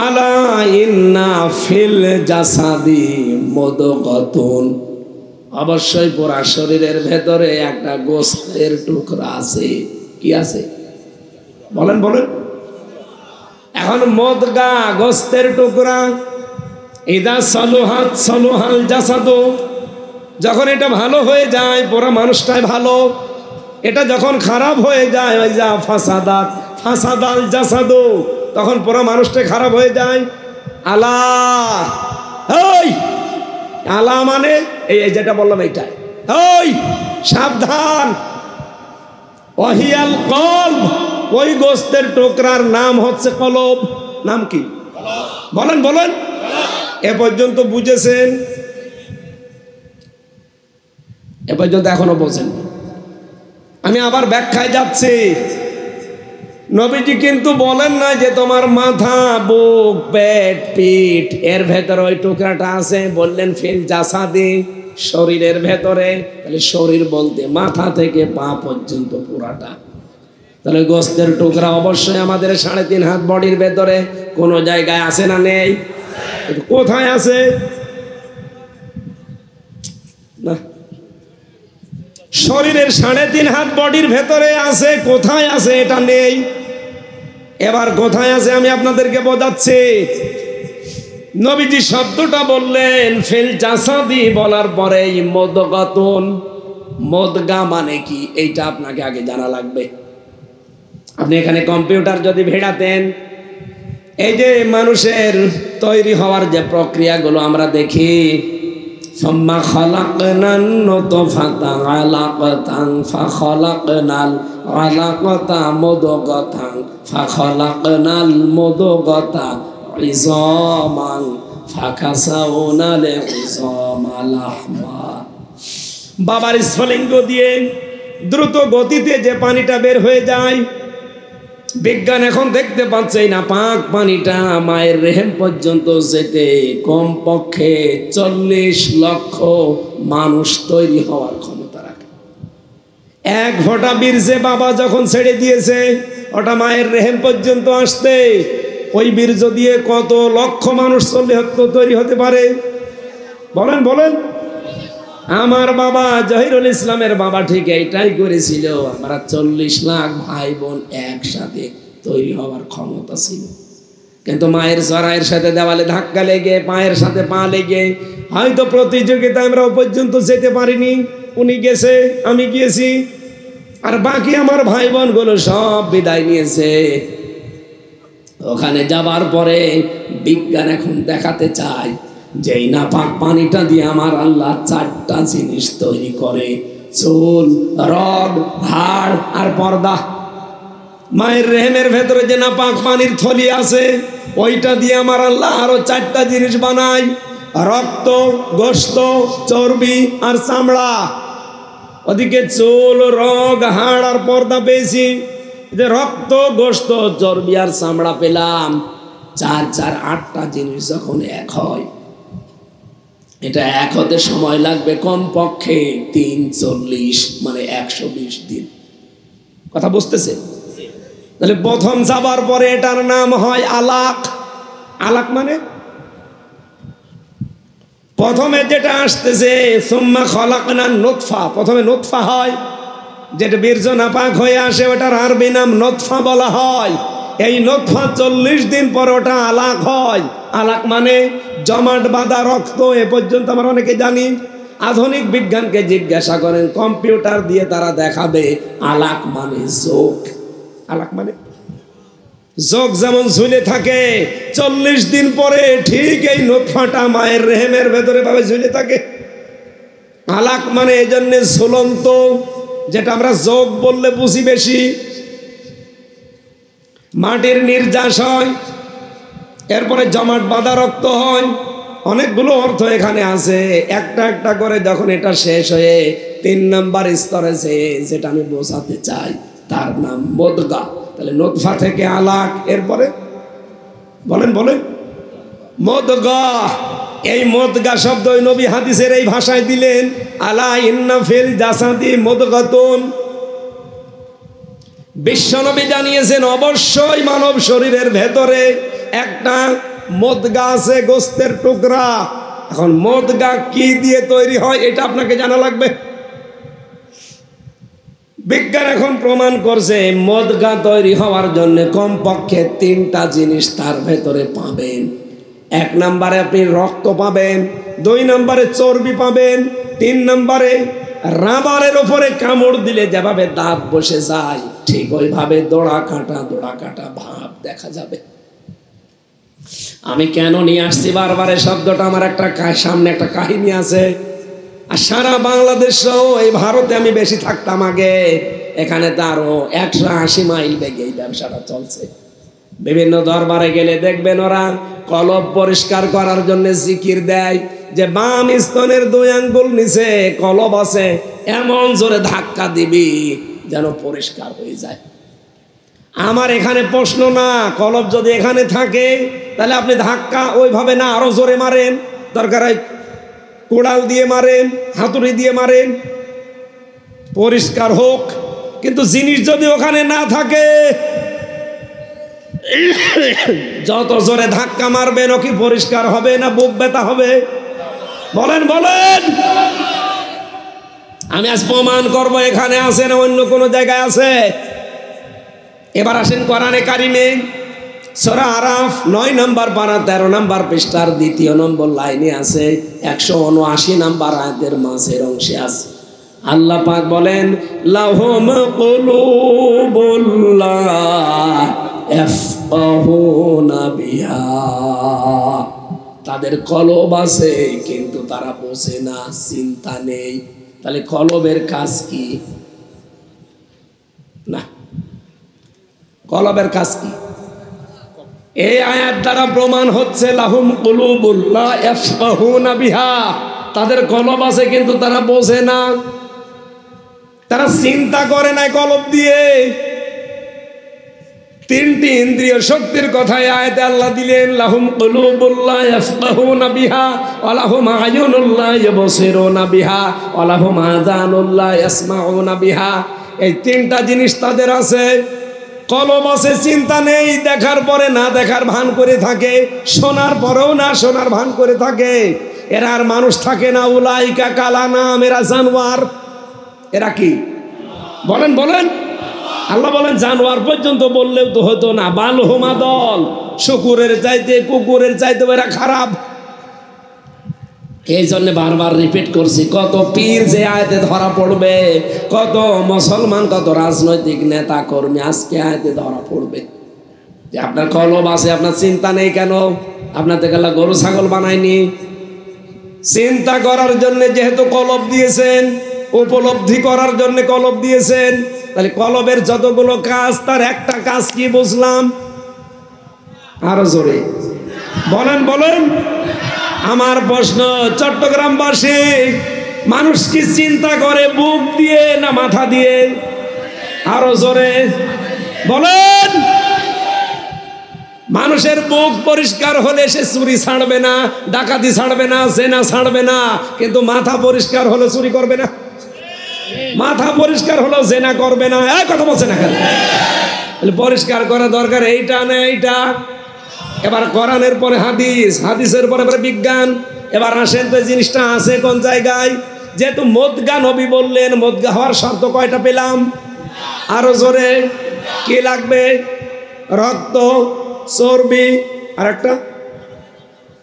আলা ইন্না ফিল জাসাদি মুদগাতুন, অবশ্যই পুরা শরীরের ভেতরে একটা গোশতের টুকরা আছে। কি আছে? বলেন বলেন। এখন মুদগা, গোশতের টুকরা, ইদা সলুহাত সলুহাল জাসাদু, যখন এটা ভালো হয়ে যায় পুরো মানুষটাই ভালো। এটা যখন খারাপ হয়ে যায়, ওই যা ফাসাদাত ফাসাদাল জাসাদু, তখন পুরো মানুষটাই খারাপ হয়ে যায়। আলা, ওই আলা মানে এই যেটা বললাম এইটাই, ওই সাবধান। ওয়াহিয়াল কলব, ওই গোশতের টুকরার নাম হচ্ছে কলব। নাম কি? বলেন বলেন। এ পর্যন্ত বুঝেছেন? এ পর্যন্ত এখনো বোঝেন? আমি আবার ব্যাখ্যায় যাচ্ছি। নবীজি কিন্তু বলেন না যে তোমার মাথা, বুক, পেট, পিঠ এর ভেতরে ওই টুকরাটা আছে। বললেন ফিল জাসাদি, শরীরের ভেতরে। তাহলে শরীর বলতে মাথা থেকে পা পর্যন্ত পুরাটা। তাহলে গোশতের টুকরা অবশ্যই আমাদের 3.5 হাত বডির ভেতরে কোনো জায়গায় আছে না নেই? কোথায় আছে? না, শরীরের 3.5 হাত বডির ভেতরে আছে। কোথায় আছে এটা নেই। এবার কোথায় আছে আমি আপনাদেরকে বোঝাচ্ছি। নবীজি শব্দটা বললেন ফিল জাসাদি, বলার পরে মুদগাতুন, মুদগা মানে কি এইটা আপনাকে আগে জানা লাগবে। আপনি এখানে কম্পিউটার যদি ভেড়াতেন, এই যে মানুষের তৈরি হওয়ার যে প্রক্রিয়াগুলো আমরা দেখি, সুম্মা খালাকনান নুতফাতা আলাকাতান ফাখালাকনাল আলাকাতা মুদগাতান ফাখালাকনাল মুদগাতা ইযামান ফাকাসাউনাল ইযামা লাহমা। বাবার স্ফলিঙ্গ দিয়ে দ্রুত গতিতে যে পানিটা বের হয়ে যায়, বিজ্ঞান এখন দেখতে পাচ্ছে না পাক পানিটা মায়ের রেহেম পর্যন্ত যেতে কমপক্ষে 40 লক্ষ মানুষ তৈরি হওয়ার ক্ষমতা রাখে। এক ফোঁটা বীর্যে বাবা যখন ছেড়ে দিয়েছে, ওটা মায়ের রেহেম পর্যন্ত আসতে ওই বীর্য দিয়ে কত লক্ষ মানুষ তৈরি হতে পারে? বলেন বলেন। আমার বাবা জহিরুল ইসলামের বাবা ঠিক এইটাই করেছিল। আমরা 40 লাখ ভাই বোন একসাথে তৈরি হওয়ার ক্ষমতা ছিল, কিন্তু মায়ের জরায়ের সাথে দেওয়ালে ধাক্কা লেগে পায়ের সাথে পা লেগে হয়তো প্রতিযোগিতায় আমরা পর্যন্ত যেতে পারিনি। উনি গেছে, আমি গিয়েছি, আর বাকি আমার ভাই বোন গুলো সব বিদায় নিয়েছে। ওখানে যাবার পরে বিজ্ঞান এখন দেখাতে চায় যে এই নাপাক পানিটা দিয়ে আমার আল্লাহ 4টা জিনিস তৈরি করে: চুল, রড, হাড় আর পর্দা। মায়ের রেহেমের ভেতরে যে নাপাক পানির থলি আছে, ওইটা দিয়ে আমার আল্লাহ আরো 4টা জিনিস বানায়: রক্ত, গোশত, চর্বি আর চামড়া। ওদিকে চুল, রগ, হাড় আর পর্দা পেয়েছি, যে রক্ত, গোশত, চর্বি আর চামড়া পেলাম। 4 8টা জিনিস যখন এক হয়, এটা এক হতে সময় লাগবে কমপক্ষে 340 মানে 120 দিন। কথা বুঝতেছে? তাহলে প্রথম যাবার পরে এটার নাম হয় আলাক। আলাক মানে প্রথমে যেটা আসতেছে সুম্মা খালাকনান নুতফা, প্রথমে নুতফা হয়, যেটা বীর্য নাপাক হয়ে আসে, ওটার আরবি নাম নুতফা বলা হয়। এই নুতফা 40 দিন পর ওটা আলাক হয়। আলাক মানে জমাট বাঁধা রক্ত। এ পর্যন্ত আমরা অনেকে জানি। আধুনিক বিজ্ঞানকে জিজ্ঞাসা করেন, কম্পিউটার দিয়ে তারা দেখাবে আলাক মানে যোগ। আলাক মানে যোগ যেমন ঝুলে থাকে, 40 দিন পরে ঠিক এই নুতফাটা মায়ের রেহেমের ভেতরে ভাবে ঝুলে থাকে। আলাক মানে এই জন্য ঝুলন্ত, যেটা আমরা যোগ বললে বুঝি বেশি। মাটির নির্যাস হয়, এরপরে জমাট বাঁধা রক্ত হয়। অনেকগুলো অর্থ এখানে আছে, একটা একটা করে যখন এটা শেষ হয়ে 3 নাম্বার স্তরে যেটা আমি বোঝাতে চাই, তার নাম মুদগা। তাহলে নুতফা থেকে আলাক, এরপরে বলেন বলেন মুদগা। এই মুদগা শব্দ নবী হাদিসের এই ভাষায় দিলেন, আলা ইন্না ফিল জাসাদি মুদগাতুন। বিশ্বনবী জানিয়েছেন অবশ্যই মানব শরীরের ভেতরে একটা মুদগা আছে, গোস্তের টুকরা। এখন মুদগা কি দিয়ে তৈরি হয় এটা আপনাকে জানা লাগবে। বিজ্ঞান এখন প্রমাণ করছে মুদগা তৈরি হওয়ার জন্য কমপক্ষে 3টা জিনিস তার ভেতরে পাবেন। 1 নম্বরে আপনি রক্ত পাবেন, 2 নম্বরে চর্বি পাবেন, 3 নম্বরে রাবারের উপরে কামড় দিলে যেভাবে দাঁত বসে যায়, ঠিক ওইভাবে দোড়া কাটা ভাব দেখা যাবে। আমি কেন নিয়ে আসছি বারবার এই শব্দটা, আমার একটা সামনে একটা কাহিনী আছে। আর সারা বাংলাদেশ সহ এই ভারতে আমি বেশি থাকতাম আগে, এখানে তো আরো 180 মাইল বেগে এই ব্যবসাটা চলছে। বিভিন্ন দরবারে গেলে দেখবেন ওরা কলব পরিষ্কার করার জন্য জিকির দেয় যে বাম স্তনের 2 আঙ্গুল নিচে কলব আছে, এমন জোরে ধাক্কা দিবি যেন পরিষ্কার হয়ে যায়। আমার এখানে প্রশ্ন না, কলব যদি এখানে থাকে তাহলে আপনি ধাক্কা ওইভাবে না, আরো জোরে মারেন, দরকার হয় কোড়াল দিয়ে মারেন, হাতুড়ি দিয়ে মারেন, পরিষ্কার হোক। কিন্তু জিনিস যদি ওখানে না থাকে, যত জোরে ধাক্কা মারবেন ও কি পরিষ্কার হবে না বুক ব্যথা হবে? বলেন বলেন। আমি আজ প্রমাণ করব এখানে আছে না অন্য কোনো জায়গায় আছে। এবার আসেন কোরআনে কারিমে সূরা আরাফ 9 নম্বর পারা 13 নম্বর পৃষ্ঠার 2 নম্বর লাইনে আছে, 179 নম্বর আয়াতের মাঝের অংশে আছে। আল্লাহ পাক বলেন লাহুম কুলুবুল লা ইয়াফকাহুনা বিহা, তাদের কলব আছে কিন্তু তারা বোঝে না, চিন্তা নেই। তাহলে কলবের কাজ কি? না, কলবের কাজ কি? এই আয়াত দ্বারা প্রমাণ হচ্ছে লাহুম কুলুবুন লা ইয়াফকাহুনা বিহা, তাদের কলব আছে কিন্তু তারা বোঝে না, তারা চিন্তা করে না কলব দিয়ে। তিনটি ইন্দ্রিয় শক্তির কথা আয়াতে আল্লাহ দিলেন, লাহুম কুলুবুন লা ইয়াফকাহুনা বিহা ওয়া লাহুম আয়ুনুন লা ইউবসিরুনা বিহা ওয়া লাহুম আযানুন লা ইয়াসমাউনা বিহা। এই তিনটা জিনিস তাদের আছে। কলব আছে, চিন্তা নেই, দেখার পরে না দেখার ভান করে থাকে, শোনার পরেও না শোনার ভান করে থাকে। এরা আর মানুষ থাকে না। উলাইকা কালানাম, এরা জানোয়ার। এরা কি বলেন বলেন? আল্লাহ বলেন জানোয়ার পর্যন্ত বললেও তো হতো না। বালহুমা দল, শুকুরের চাইতে কুকুরের চাইতে এরা খারাপ। এই জন্য বারবার রিপিট করছি, কত পীর যে আয়াতে ধরা পড়বে, কত মুসলমান, কত রাজনৈতিক নেতা কর্মী আজকে আয়াতে ধরা পড়বে যে আপনার কলব আছে, আপনার চিন্তা নেই কেন? আপনার থেকে আল্লাহ গরু ছাগল বানায়নি। চিন্তা করার জন্য যেহেতু কলব দিয়েছেন, উপলব্ধি করার জন্য কলব দিয়েছেন, তাহলে কলবের যতগুলো কাজ তার একটা কাজ কি বুঝলাম? আরো জোরে বলেন বলেন। আমার প্রশ্ন, চট্টগ্রামবাসী মানুষ কি চিন্তা করে বুক দিয়ে না মাথা দিয়ে? আরো জোরে বলেন। মানুষের বুক পরিষ্কার হলে সে চুরি ছাড়বে না, ডাকাতি ছাড়বে না, জেনা ছাড়বে না, কিন্তু মাথা পরিষ্কার হলে চুরি করবে না, মাথা পরিষ্কার হলো জেনা করবে না। এই কথা বলছে না কেন? পরিষ্কার করা দরকার এইটা না এইটা। এবার কোরআনের পরে হাদিস, হাদিসের পরে বিজ্ঞান। এবার আসেন তো জিনিসটা আছে কোন জায়গায়? যেহেতু মদগা নবী বললেন, মদগা হওয়ার শর্ত কয়টা পেলাম? আরো জোরে কি লাগবে? রক্ত, চর্বি, আর একটা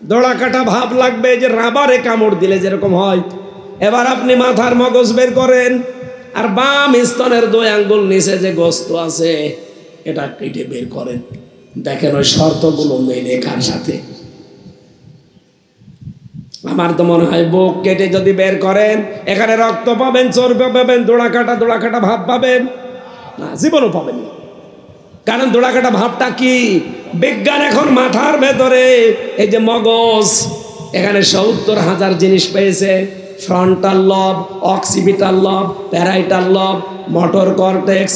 দড়া কাটা ভাব লাগবে, যে রাবারে কামড় দিলে যেরকম হয়। এবার আপনি মাথার মগজ বের করেন, আর বাম স্তনের 2 আঙ্গুল নিচে যে গোস্ত আছে এটা কেটে বের করেন। দেখেন ওই শর্তগুলো মেলে কার সাথে? আমার তো মনে হয় বুক কেটে যদি বের করেন, এখানে রক্ত পাবেন, চর্বি পাবেন, দোড়া কাটা ভাব পাবেন না, জীবনও পাবেন না। কারণ দোড়া কাটা ভাবটা কি? বিজ্ঞান এখন মাথার ভেতরে এই যে মগজ, এখানে 70,000 জিনিস পেয়েছে। ফ্রন্টাল লব, অক্সিপিটাল লব, প্যারাইটাল লব, মোটর কর্টেক্স,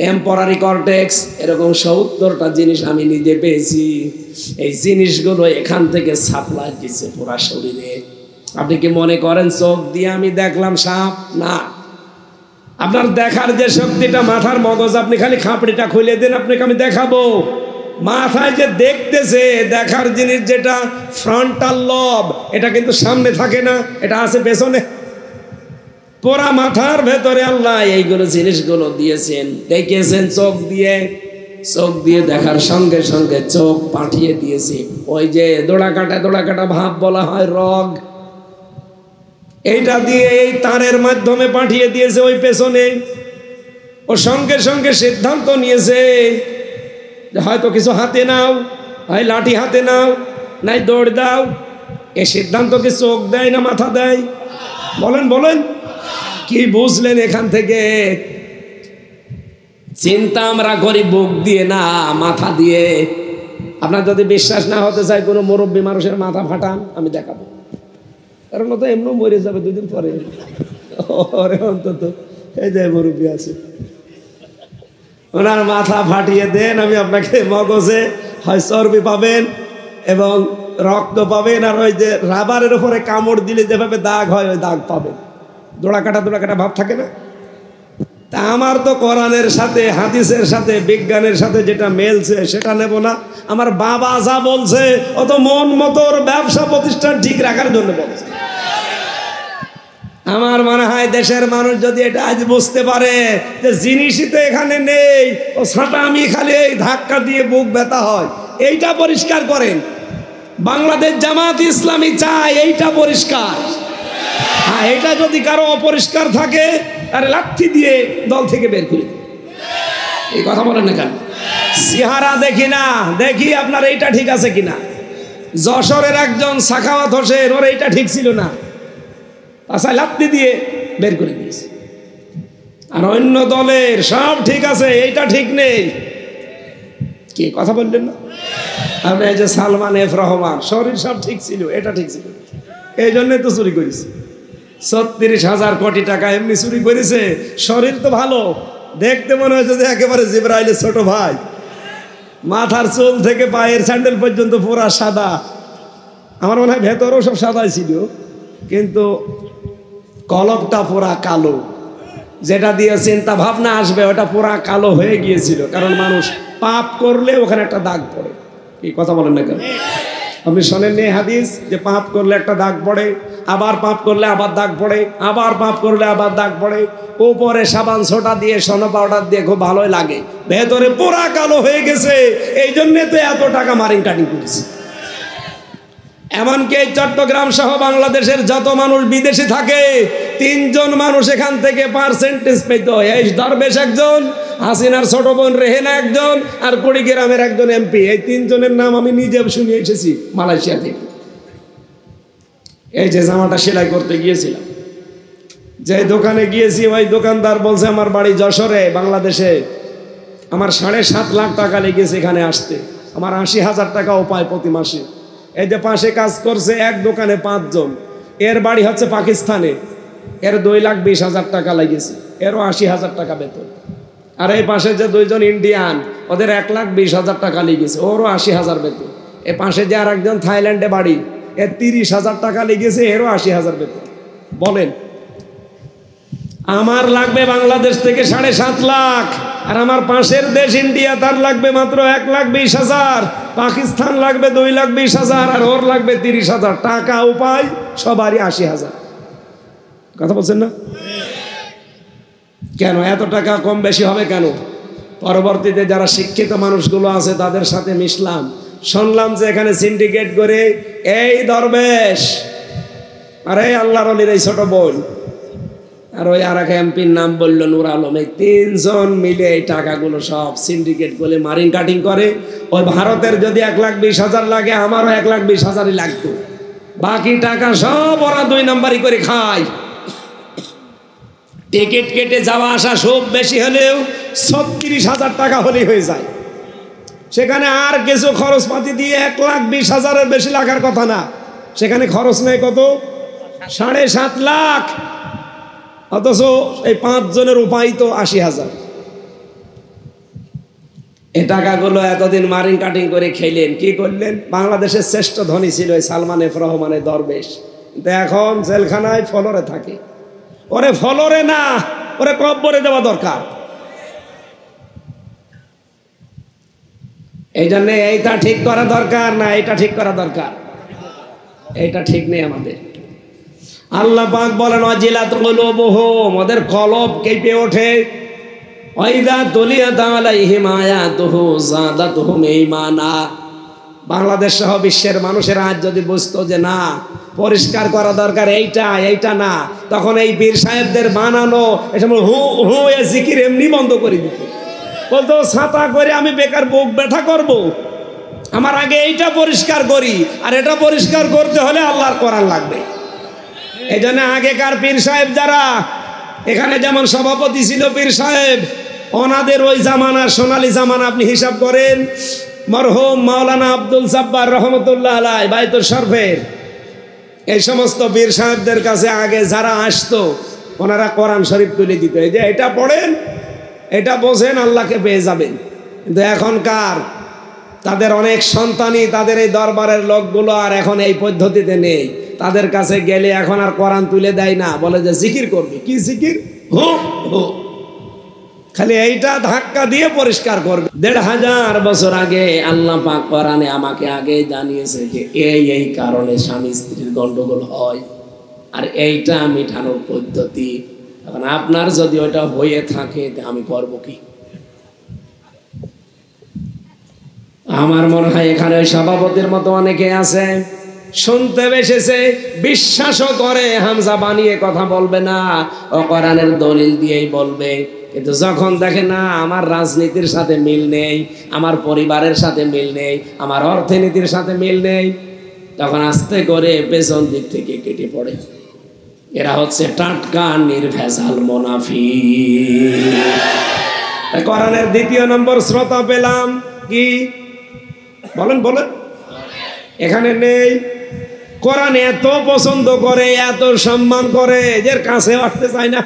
টেম্পোরারি কর্টেক্স, এরকম 70টা জিনিস আমি নিজে পেয়েছি। এই জিনিসগুলো এখান থেকে সাপ্লাই দিচ্ছে পুরা শরীরে। আপনি কি মনে করেন চোখ দিয়ে আমি দেখলাম সাপ? না, আপনার দেখার যে শক্তিটা মাথার মগজ, আপনি খালি খাপড়িটা খুলে দেন, আপনাকে আমি দেখাবো। মাথায় যে দেখতেছে দেখার জিনিস, যেটা ফ্রন্টাল লব, এটা কিন্তু সামনে থাকে না, এটা আছে পেছনে। পুরা মাথার ভেতরে আল্লাহ এইগুলো জিনিসগুলো দিয়েছেন, দেখেছেন চোখ দিয়ে। চোখ দিয়ে দেখার সঙ্গে সঙ্গে চোখ পাঠিয়ে দিয়েছে ওই যে দোড়া কাটা ভাব বলা হয় রগ, এইটা দিয়ে এই তারের মাধ্যমে পাঠিয়ে দিয়েছে ওই পেছনে। ও সঙ্গে সঙ্গে সিদ্ধান্ত নিয়েছে যে হয়তো কিছু হাতে নাও, হয় লাঠি হাতে নাও, নাই দৌড় দাও। এই সিদ্ধান্ত কি চোখ দেয় না মাথা দেয়? বলেন বলেন, কি বুঝলেন এখান থেকে? চিন্তা আমরা করি বুক দিয়ে না মাথা দিয়ে। আপনার যদি বিশ্বাস না হতে চায়, কোনো মুরব্বী মানুষের মাথা ফাটান, আমি দেখাবো। কারণ ও তো এমনি মরে যাবে 2 দিন পরে। ওরে অন্তত এই যে মুরব্বী আছে, ওনার মাথা ফাটিয়ে দেন, আমি আপনাকে মগজে হয় চর্বি পাবেন এবং রক্ত পাবেন, আর ওই যে রাবারের উপরে কামড় দিলে যেভাবে দাগ হয় ওই দাগ পাবেন। দোড়া কাটা ভাব থাকে না? তা আমার তো কোরআনের সাথে, হাদিসের সাথে, বিজ্ঞানের সাথে যেটা মেলছে সেটা নেব না? আমার বাবা যা বলছে ও তো মন মতোর ব্যবসা প্রতিষ্ঠান ঠিক রাখার জন্য বলছে। আমার মনে হয় দেশের মানুষ যদি এটা আজ বুঝতে পারে যে জিনিসই তো এখানে নেই, ও ছাটা আমি খালি এই ধাক্কা দিয়ে বুক ব্যথা হয়, এইটা পরিষ্কার করেন। বাংলাদেশ জামাত ইসলামী চায় এইটা পরিষ্কার। হ্যাঁ, এটা যদি কারো অপরিষ্কার থাকে তাহলে লাঠি দিয়ে দল থেকে বের করে দেবে। এই কথা বলেন না কেন? চেহারা দেখি না, দেখি আপনার এইটা ঠিক আছে কিনা। যশোরের একজন সাখাওয়াত হোসেন, ওর এইটা ঠিক ছিল না, পাশায় লাত্তি দিয়ে বের করে দিয়েছে। আর অন্য দলের সব ঠিক আছে, এইটা ঠিক নেই। কি কথা বললেন না? আমি এই যে সালমান এফ রহমান, শরীর সব ঠিক ছিল, এটা ঠিক ছিল, এই জন্য তো চুরি করেছে। ৩৬,০০০ কোটি টাকা এমনি চুরি করেছে। শরীর তো ভালো, দেখতে মনে হয়েছে যে একেবারে জিবরাইলের ছোট ভাই। মাথার চুল থেকে পায়ের স্যান্ডেল পর্যন্ত পুরা সাদা। আমার মনে হয় ভেতরেও সব সাদাই ছিল, কিন্তু কলবটা পুরা কালো। যেটা দিয়ে চিন্তা ভাবনা আসবে ওটা পুরা কালো হয়ে গিয়েছিল, কারণ মানুষ পাপ করলে ওখানে একটা দাগ পড়ে। কি কথা বলেন না কেন? আপনি শোনেননি হাদিস যে পাপ করলে একটা দাগ পড়ে, আবার পাপ করলে আবার দাগ পড়ে, আবার পাপ করলে আবার দাগ পড়ে। উপরে সাবান সোটা দিয়ে সোনা পাউডার দিয়ে খুব ভালোই লাগে, ভেতরে পুরা কালো হয়ে গেছে। এই জন্যে তো এত টাকা মারিং কাটিং করেছে। এমনকি এই চট্টগ্রাম সহ বাংলাদেশের যত মানুষ বিদেশে থাকে, 3 জন মানুষ এখান থেকে পার্সেন্টেজ পেত। এই দরবেশ একজন, হাসিনার ছোট বোন রেহেনা একজন, আর কুড়িগ্রামের একজন এমপি। এই 3 জনের নাম আমি নিজে শুনে এসেছি মালয়েশিয়া থেকে। এই যে জামাটা সেলাই করতে গিয়েছিলাম, যে দোকানে গিয়েছি, ওই দোকানদার বলছে আমার বাড়ি যশোরে, বাংলাদেশে। আমার 7.5 লাখ টাকা লেগেছে এখানে আসতে। আমার 80,000 টাকাও পায় প্রতি মাসে। এই যে পাশে কাজ করছে এক দোকানে 5 জন, এর বাড়ি হচ্ছে পাকিস্তানে, এর 2,20,000 টাকা লেগেছে, এরও 80,000 টাকা বেতন। আর এই পাশে যে 2 জন ইন্ডিয়ান, ওদের 1,20,000 টাকা লেগেছে, ওরও 80,000 বেতন। এ পাশে যে আর একজন থাইল্যান্ডে বাড়ি, এর 30,000 টাকা লেগেছে, এরও 80,000 বেতন। বলেন, আমার লাগবে বাংলাদেশ থেকে 7.5 লাখ, আর আমার পাশের দেশ ইন্ডিয়া তার লাগবে মাত্র 1,20,000, পাকিস্তান লাগবে 2,20,000, আর ওর লাগবে 30,000 টাকা। উপায় সবারই 80,000। কথা বলছেন না? কেন এত টাকা কম বেশি হবে কেন? পরবর্তীতে যারা শিক্ষিত মানুষগুলো আছে তাদের সাথে মিশলাম, শুনলাম যে এখানে সিন্ডিকেট করে এই দরবেশ আর এই আল্লাহর ওলির এই ছোট বোন আর ওই আর এক এমপির নাম বললো নূর আলম, এই 3 জন মিলে এই টাকাগুলো সব সিন্ডিকেট করে মারিং কাটিং করে। ওই ভারতের যদি 1,20,000 লাগে, আমারও 1,20,000ই লাগতো। বাকি টাকা সব ওরা 2 নাম্বারই করে খায়। টিকিট কেটে যাওয়া আসা সব বেশি হলেও 36,000 টাকা হলেই হয়ে যায়। সেখানে আর কিছু খরচপাতি দিয়ে 1,20,000-এর বেশি লাগার কথা না, সেখানে খরচ নেই কত? 7.5 লাখ। অথচ এই 5 জনের উপায় তো 80,000। এই টাকাগুলো এতদিন মারিং কাটিং করে খেলেন, কি করলেন? বাংলাদেশের শ্রেষ্ঠ ধনী ছিল এই সালমান এফ রহমানের দরবেশ, কিন্তু এখন জেলখানায় ফলরে থাকে। ওরে ফলরে না, ওরে কব্বরে দেওয়া দরকার। এই জন্য এইটা ঠিক করা দরকার না, এটা ঠিক করা দরকার। এইটা ঠিক নেই আমাদের। আল্লাহ পাক বলেন ওয়াজিলাত কুলুবুহুম, ওদের কলব কেঁপে ওঠে। ওয়াইদা তুলিয়াত আলাইহিম আয়াতুহু যাদাতুহুম ঈমানা। বাংলাদেশ সহ বিশ্বের মানুষেরা আজ যদি বুঝতো যে না, পরিষ্কার করা দরকার এইটা না, তখন এই পীর সাহেবদের বানানো এসব হু হু এ জিকির এমনি বন্ধ করে দিত। বলতো ছাতা করে আমি বেকার বুক ব্যথা করব, আমার আগে এইটা পরিষ্কার করি, আর এটা পরিষ্কার করতে হলে আল্লাহর কোরআন লাগবে। এই জন্য আগেকার পীর সাহেব যারা এখানে যেমন সভাপতি ছিল পীর সাহেব, ওনাদের ওই জামানার সোনালী জামানা আপনি হিসাব করেন, মরহুম মাওলানা আব্দুল জাব্বার রহমতুল্লাহ আলাই বাইতুল শরফের, এই সমস্ত পীর সাহেবদের কাছে আগে যারা আসতো ওনারা কোরআন শরীফ তুলে দিত, এই যে এটা পড়েন, এটা বোঝেন, আল্লাহকে পেয়ে যাবেন। কিন্তু এখনকার তাদের অনেক সন্তানই, তাদের এই দরবারের লোকগুলো আর এখন এই পদ্ধতিতে নেই। তাদের কাছে গেলে এখন আর কোরআন তুলে দেয় না, বলে যে জিকির করবে। কি জিকির? হো হো, খালি এইটা ধাক্কা দিয়ে পরিষ্কার করবে। 1,500 বছর আগে আল্লাহ পাক কোরআনে আমাকে আগে জানিয়েছে যে এই কারণে স্বামী স্ত্রীর গন্ডগোল হয়, আর এইটা মেটানোর পদ্ধতি। এখন আপনার যদি ওইটা হয়ে থাকে আমি করব কি? আমার মনে হয় এখানে ওই সভাপতির মতো অনেকে আছে, শুনতে বেসেছে, বিশ্বাসও করে, হামজা বানিয়ে কথা বলবে না, ও কোরআনের দলিল দিয়েই বলবে। কিন্তু যখন দেখে না আমার রাজনীতির সাথে মিল নেই, আমার পরিবারের সাথে মিল নেই, আমার অর্থনীতির সাথে মিল নেই, তখন আস্তে করে পেছন দিক থেকে কেটে পড়ে। এরা হচ্ছে টাটকা নির্ভেজাল মুনাফিক। কোরআনের দ্বিতীয় নম্বর শ্রোতা পেলাম কি বলেন বলেন, এখানে নেই। কোরআন এত পছন্দ করে, এত সম্মান করে, যে কাছে আসতে চায় না।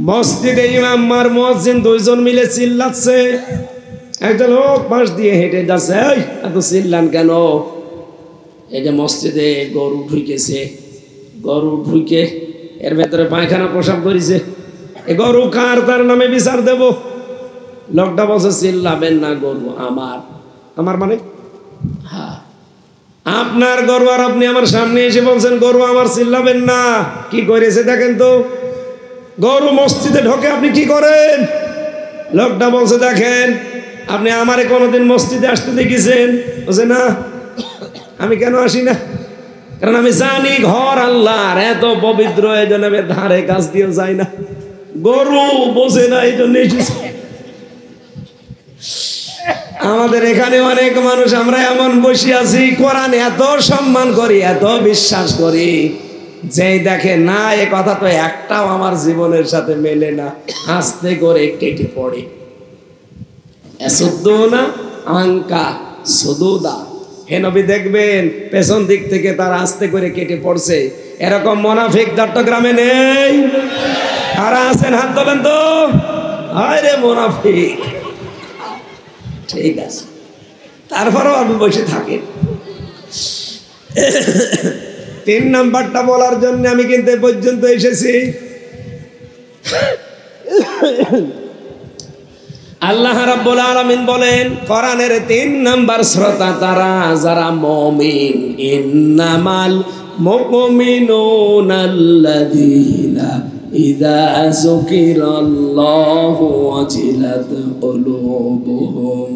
মসজিদে ইমাম আর মুয়াজ্জিন দুইজন মিলে চিল্লাচ্ছে, একজন লোক পাশ দিয়ে হেঁটে যাচ্ছে, এত চিল্লান কেন? এই যে মসজিদে গরু ঢুকেছে, গরু ঢুকে এর ভেতরে পায়খানা প্রসাব করেছে, এ গরু কার, তার নামে বিচার দেব। লোকটা বলছে চিল্লাবেন না, গরু আমার। আমার মানে হ্যাঁ আপনার গরু, আর আপনি আমার সামনে এসে বলছেন গরু আমার, চিল্লাবেন না। কি করেছে দেখেন তো, গরু মসজিদে ঢোকে আপনি কি করেন? লোকটা বলছে দেখেন, আপনি আমারে কোনোদিন মসজিদে আসতে দেখেছেন? বলছে না। আমি কেন আসি না? কারণ আমি জানি ঘর আল্লাহর, এত পবিত্র, এই জন্য আমি ধারে কাছ দিয়ে যাই না। গরু বোঝে না, এই জন্য এসেছে। আমাদের এখানে অনেক মানুষ আমরা এমন বসে আছি, কোরআন এত সম্মান করি, এত বিশ্বাস করি, যেই দেখে না এ কথা তো একটাও আমার জীবনের সাথে মেলে না, আস্তে করে কেটে পড়ে। এসুদ্দুনা আঙ্কা সুদুদা, হে নবী দেখবেন পেছন দিক থেকে তারা আস্তে করে কেটে পড়ছে। এরকম মুনাফিক চট্টগ্রামে নেই? কারা আছেন হাত তোলেন তো। আরে মুনাফিক, ঠিক আছে, তারপরেও আপনি বসে থাকেন। 3 নাম্বারটা বলার জন্য আমি কিন্তু এ পর্যন্ত এসেছি। আল্লাহ রাব্বুল আলামিন বলেন কোরআনের 3 নাম্বার শ্রোতা তারা যারা মুমিন। ইন্নামাল মুমিনুনাল্লাযীনা ইযা যুকিরাল্লাহু ওয়াজিলাত কুলুবুহুম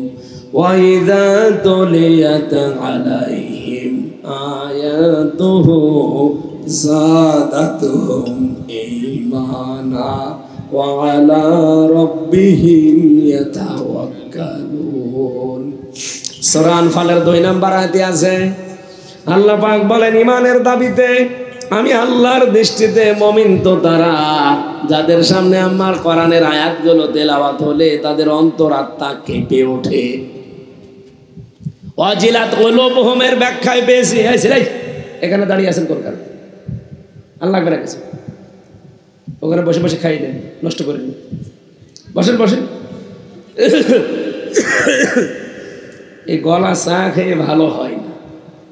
ওয়া ইযা তুলিয়াত আলাইহিম আয়াতুহু যাদাতুহুম ঈমানা ওয়া আলা রাব্বিহিম ইয়াতাওয়াক্কালুন। সূরা আনফালের 2 নম্বর আয়াতে আছে আল্লাহ পাক বলেন ঈমানের দাবিতে আমি আল্লাহর দৃষ্টিতে মুমিন তো তারা যাদের সামনে আমার কোরআনের আয়াতগুলো তেলাওয়াত হলে তাদের অন্তরাত্মা কেঁপে ওঠে। ওয়াজিলাত কুলুবুহুমের ব্যাখ্যায় পেয়েছি। এখানে দাঁড়িয়ে আছেন কোন কারণে? আল্লাহ করে গেছে, ওখানে বসে বসে খাই দেন, নষ্ট করে দেন। বসেন বসেন। এই গলা চা খেয়ে ভালো হয় না,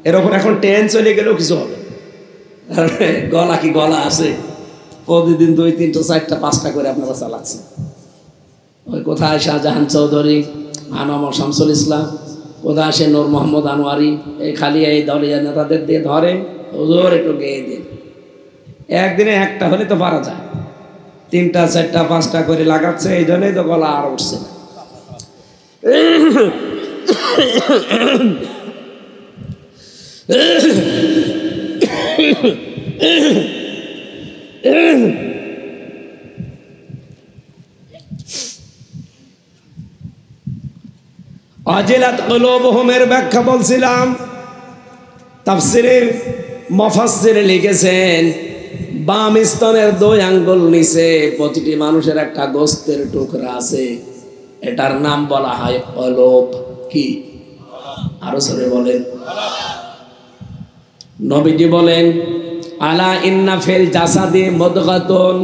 এর ওপর এখন ট্রেন চলে গেলেও কিছু হবে। গলা কি গলা আছে? প্রতিদিন 2, 3, 4, 5টা করে আপনারা চালাচ্ছেন। ওই কোথায় শাহজাহান চৌধুরী, আনাম শামসুল ইসলাম, কোথায় আসে নূর মোহাম্মদ আনোয়ারি, এই খালি এই দলীয় নেতাদের দিয়ে ধরে হুজুর একটু গেয়ে দিন। একদিনে একটা হলে তো পারা যায়, 3টা 4টা 5টা করে লাগাচ্ছে, এই জন্যই তো গলা আর উঠছে না। ওয়াজিলাত কুলুবুহুমের ব্যাখ্যা বলছিলাম। তাফসিরে মুফাসসিরে লিখেছেন বাম স্তনের 2 আঙ্গুল নিচে প্রতিটি মানুষের একটা গোস্তের টুকরা আছে, এটার নাম বলা হয় কলব। কি? আরো জোরে বলেন। নবীজি বলেন আলা ইন্না ফিল জাসাদি মুদগাতুন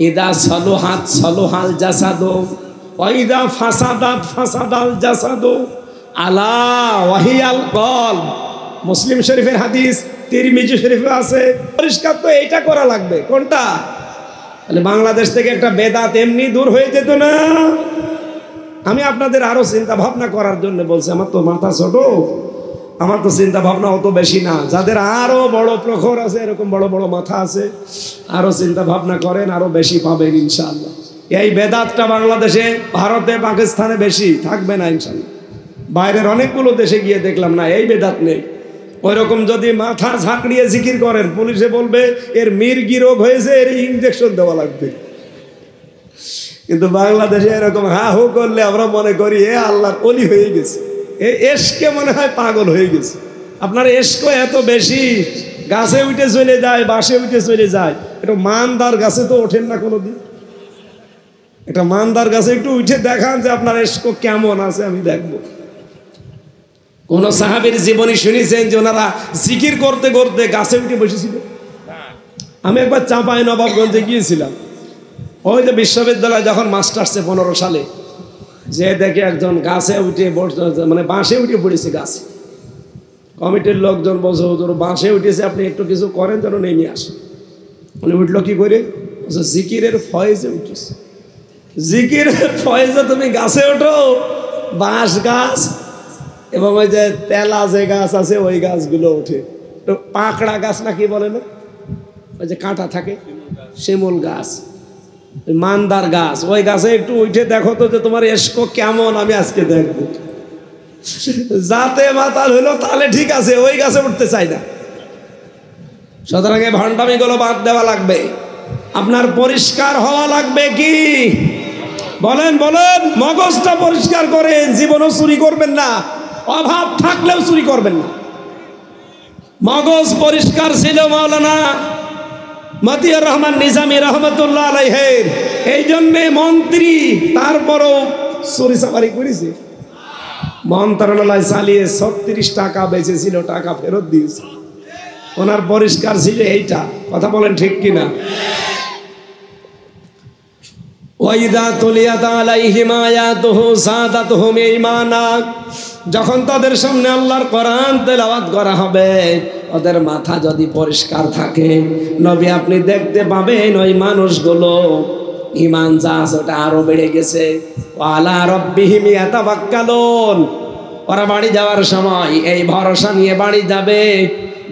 ইদা সালুহাত সালুহাল জাসাদু ওয়া ইদা ফাসাদাত ফাসাদাল জাসাদু আলা ওয়াহিয়াল কলব। মুসলিম শরীফের হাদিস, তিরমিজি শরীফে আছে। পরিষ্কার তো এইটা করা লাগবে। কোনটা? তাহলে বাংলাদেশ থেকে একটা বেদাত এমনি দূর হয়ে যেত না। আমি আপনাদের আরো চিন্তা ভাবনা করার জন্য বলছি। আমার তো মাথা ছোট, আমার তো চিন্তা ভাবনা অত বেশি না। যাদের আরো বড় প্রখর আছে, এরকম বড় বড় মাথা আছে, আরো চিন্তা ভাবনা করেন, আরো বেশি পাবেন ইনশাআল্লাহ। এই বেদাতটা বাংলাদেশে, ভারতে, পাকিস্তানে বেশি থাকবে না ইনশাআল্লাহ। বাইরের অনেকগুলো দেশে গিয়ে দেখলাম না, এই বেদাত নেই। ওই রকম যদি মাথা ঝাঁকড়িয়ে জিকির করেন, পুলিশে বলবে এর মির্গি রোগ হয়েছে, এর ইঞ্জেকশন দেওয়া লাগবে। কিন্তু বাংলাদেশে এরকম হা হু করলে আমরা মনে করি এ আল্লাহর ওলি হয়ে গেছে, এ এসকে মনে হয় পাগল হয়ে গেছে। আপনার এসকো এত বেশি, গাছে উঠে চলে যায়, বাসে উঠে চলে যায়। এটা মানদার গাছে তো ওঠেন না কোনোদিন। এটা মানদার গাছে একটু উঠে দেখান যে আপনার এসকো কেমন আছে, আমি দেখবো। কোন সাহাবীর জীবনী শুনেছেন যে ওনারা জিকির করতে করতে গাছে উঠে বসেছিল? আমি একবার চাঁপাই নবাবগঞ্জে গিয়েছিলাম, ওই যে বিশ্ববিদ্যালয় যখন মাস্টার্সে 15 সালে, যে দেখে একজন গাছে উঠে মানে বাঁশে উঠে পড়েছে গাছে। কমিটির লোকজন বলছে হুজুর বাঁশে উঠেছে, আপনি একটু কিছু করেন যেন নেমে আসে। উনি উঠলো কি করে? জিকিরের ফয়েজে উঠেছে। জিকিরের ফয়েজে তুমি গাছে ওঠো? বাঁশ গাছ এবং ওই যে তেলা যে গাছ আছে ওই গাছগুলো ওঠে। তো পাকড়া গাছ না কি বলে না, ওই যে কাঁটা থাকে, শিমুল গাছ, মানদার গাছ, ওই গাছে একটু উঠে দেখো তো যে তোমার এসকো কেমন, আমি আজকে দেখবো। যাতে মাতাল হইলো তাহলে ঠিক আছে, ওই গাছে উঠতে চাই না। সুতরাং এই ভণ্ডামিগুলো বাদ দেওয়া লাগবে। আপনার পরিষ্কার হওয়া লাগবে কি বলেন বলেন, মগজটা পরিষ্কার করেন, জীবনও চুরি করবেন না, অভাব থাকলেও চুরি করবেন না। মগজ পরিষ্কার ছিল মাওলানা মতিউর রহমান নিজামী রহমতুল্লাহ আলাইহির, এই জন্যে মন্ত্রী তারপরও চুরি চামারি করেছে। মন্ত্রণালয় চালিয়ে 36 টাকা বেঁচেছিল, টাকা ফেরত দিয়েছে। ওনার পরিষ্কার ছিল এইটা, কথা বলেন ঠিক কিনা? ওয়াইদা তুলিয়াত আলাইহিম আয়াতুহু যাদাতুহুম ঈমানা, যখন তাদের সামনে আল্লাহর কোরআন তেলাওয়াত করা হবে, ওদের মাথা যদি পরিষ্কার থাকে, নবী আপনি দেখতে পাবেন ওই মানুষগুলো ঈমান যা আছে ওটা আরো বেড়ে গেছে। ওয়ালা রাব্বিহিম ইয়াতাওয়াক্কালুন, ওরা বাড়ি যাওয়ার সময় এই ভরসা নিয়ে বাড়ি যাবে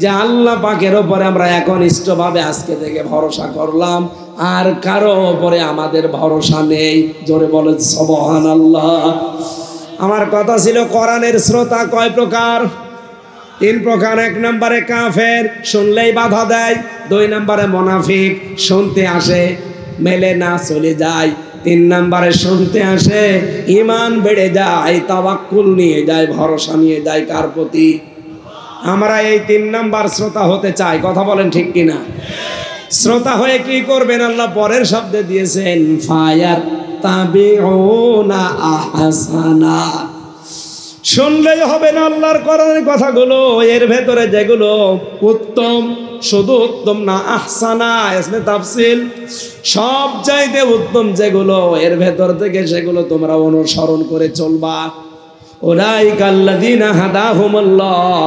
যে আল্লাহ পাকের ওপরে আমরা একনিষ্ঠভাবে আজকে থেকে ভরসা করলাম, আর কারো ওপরে আমাদের ভরসা নেই। জোরে বলেন সুবহানাল্লাহ। আমার কথা ছিল কোরআনের শ্রোতা কয় প্রকার? 3 প্রকার। 1 নম্বরে কাফের, শুনলেই বাধা দেয়। 2 নম্বরে মুনাফিক, শুনতে আসে মেলে না চলে যায়। 3 নম্বরে শুনতে আসে ঈমান বেড়ে যায়, তাওয়াক্কুল নিয়ে যায়, ভরসা নিয়ে যায় কার প্রতি? আমরা এই 3 নাম্বার শ্রোতা হতে চাই, কথা বলেন ঠিক কিনা? শ্রোতা হয়ে কি করবেন? আল্লাহ পরের শব্দে দিয়েছেন ফায়াত্তাবিউনা আহসানা। শুনলেই হবে না আল্লাহর কোরআনের কথাগুলো, এর ভেতরে যেগুলো উত্তম, শুধু উত্তম না, আহসানা ইসমে তাফসিল, সব চাইতে উত্তম যেগুলো, এর ভেতর থেকে সেগুলো তোমরা অনুসরণ করে চলবা। উলাইকা আল্লাযীনা হাদাহুমুল্লাহ,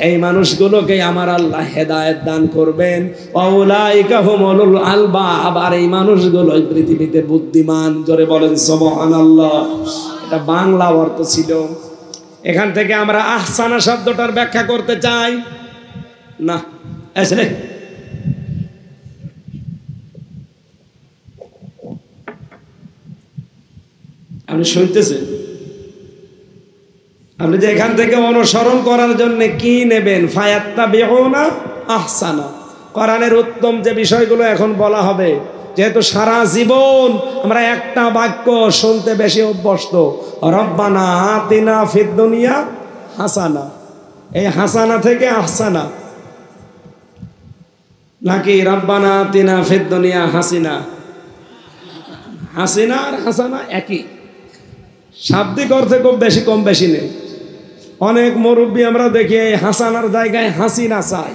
এই মানুষগুলোকে আমার আল্লাহ হেদায়েত দান করবেন। ওয়া উলাইকা হুমুল আলবাব, আর এই মানুষগুলো পৃথিবীতে বুদ্ধিমান। জোরে বলেন সুবহানাল্লাহ। এটা বাংলা অর্থ ছিল। এখান থেকে আমরা আহসানা শব্দটার ব্যাখ্যা করতে চাই না। আসলে আপনি শুনতেছেন, আপনি যে এখান থেকে অনুসরণ করার জন্য কি নেবেন? ফায়াত্তাবিউনা আহসানা, কোরআনের উত্তম যে বিষয়গুলো এখন বলা হবে। যেহেতু সারা জীবন আমরা একটা বাক্য শুনতে বেশি অভ্যস্ত, রব্বানা আতিনা ফিদ দুনিয়া হাসানা, এই হাসানা থেকে আহসানা, নাকি রব্বানা আতিনা ফিদ দুনিয়া হাসিনা? হাসিনা আর হাসানা একই, শাব্দিক অর্থে খুব বেশি কম বেশি নেই। অনেক মুরব্বী আমরা দেখি হাসানার জায়গায় হাসিনা চাই।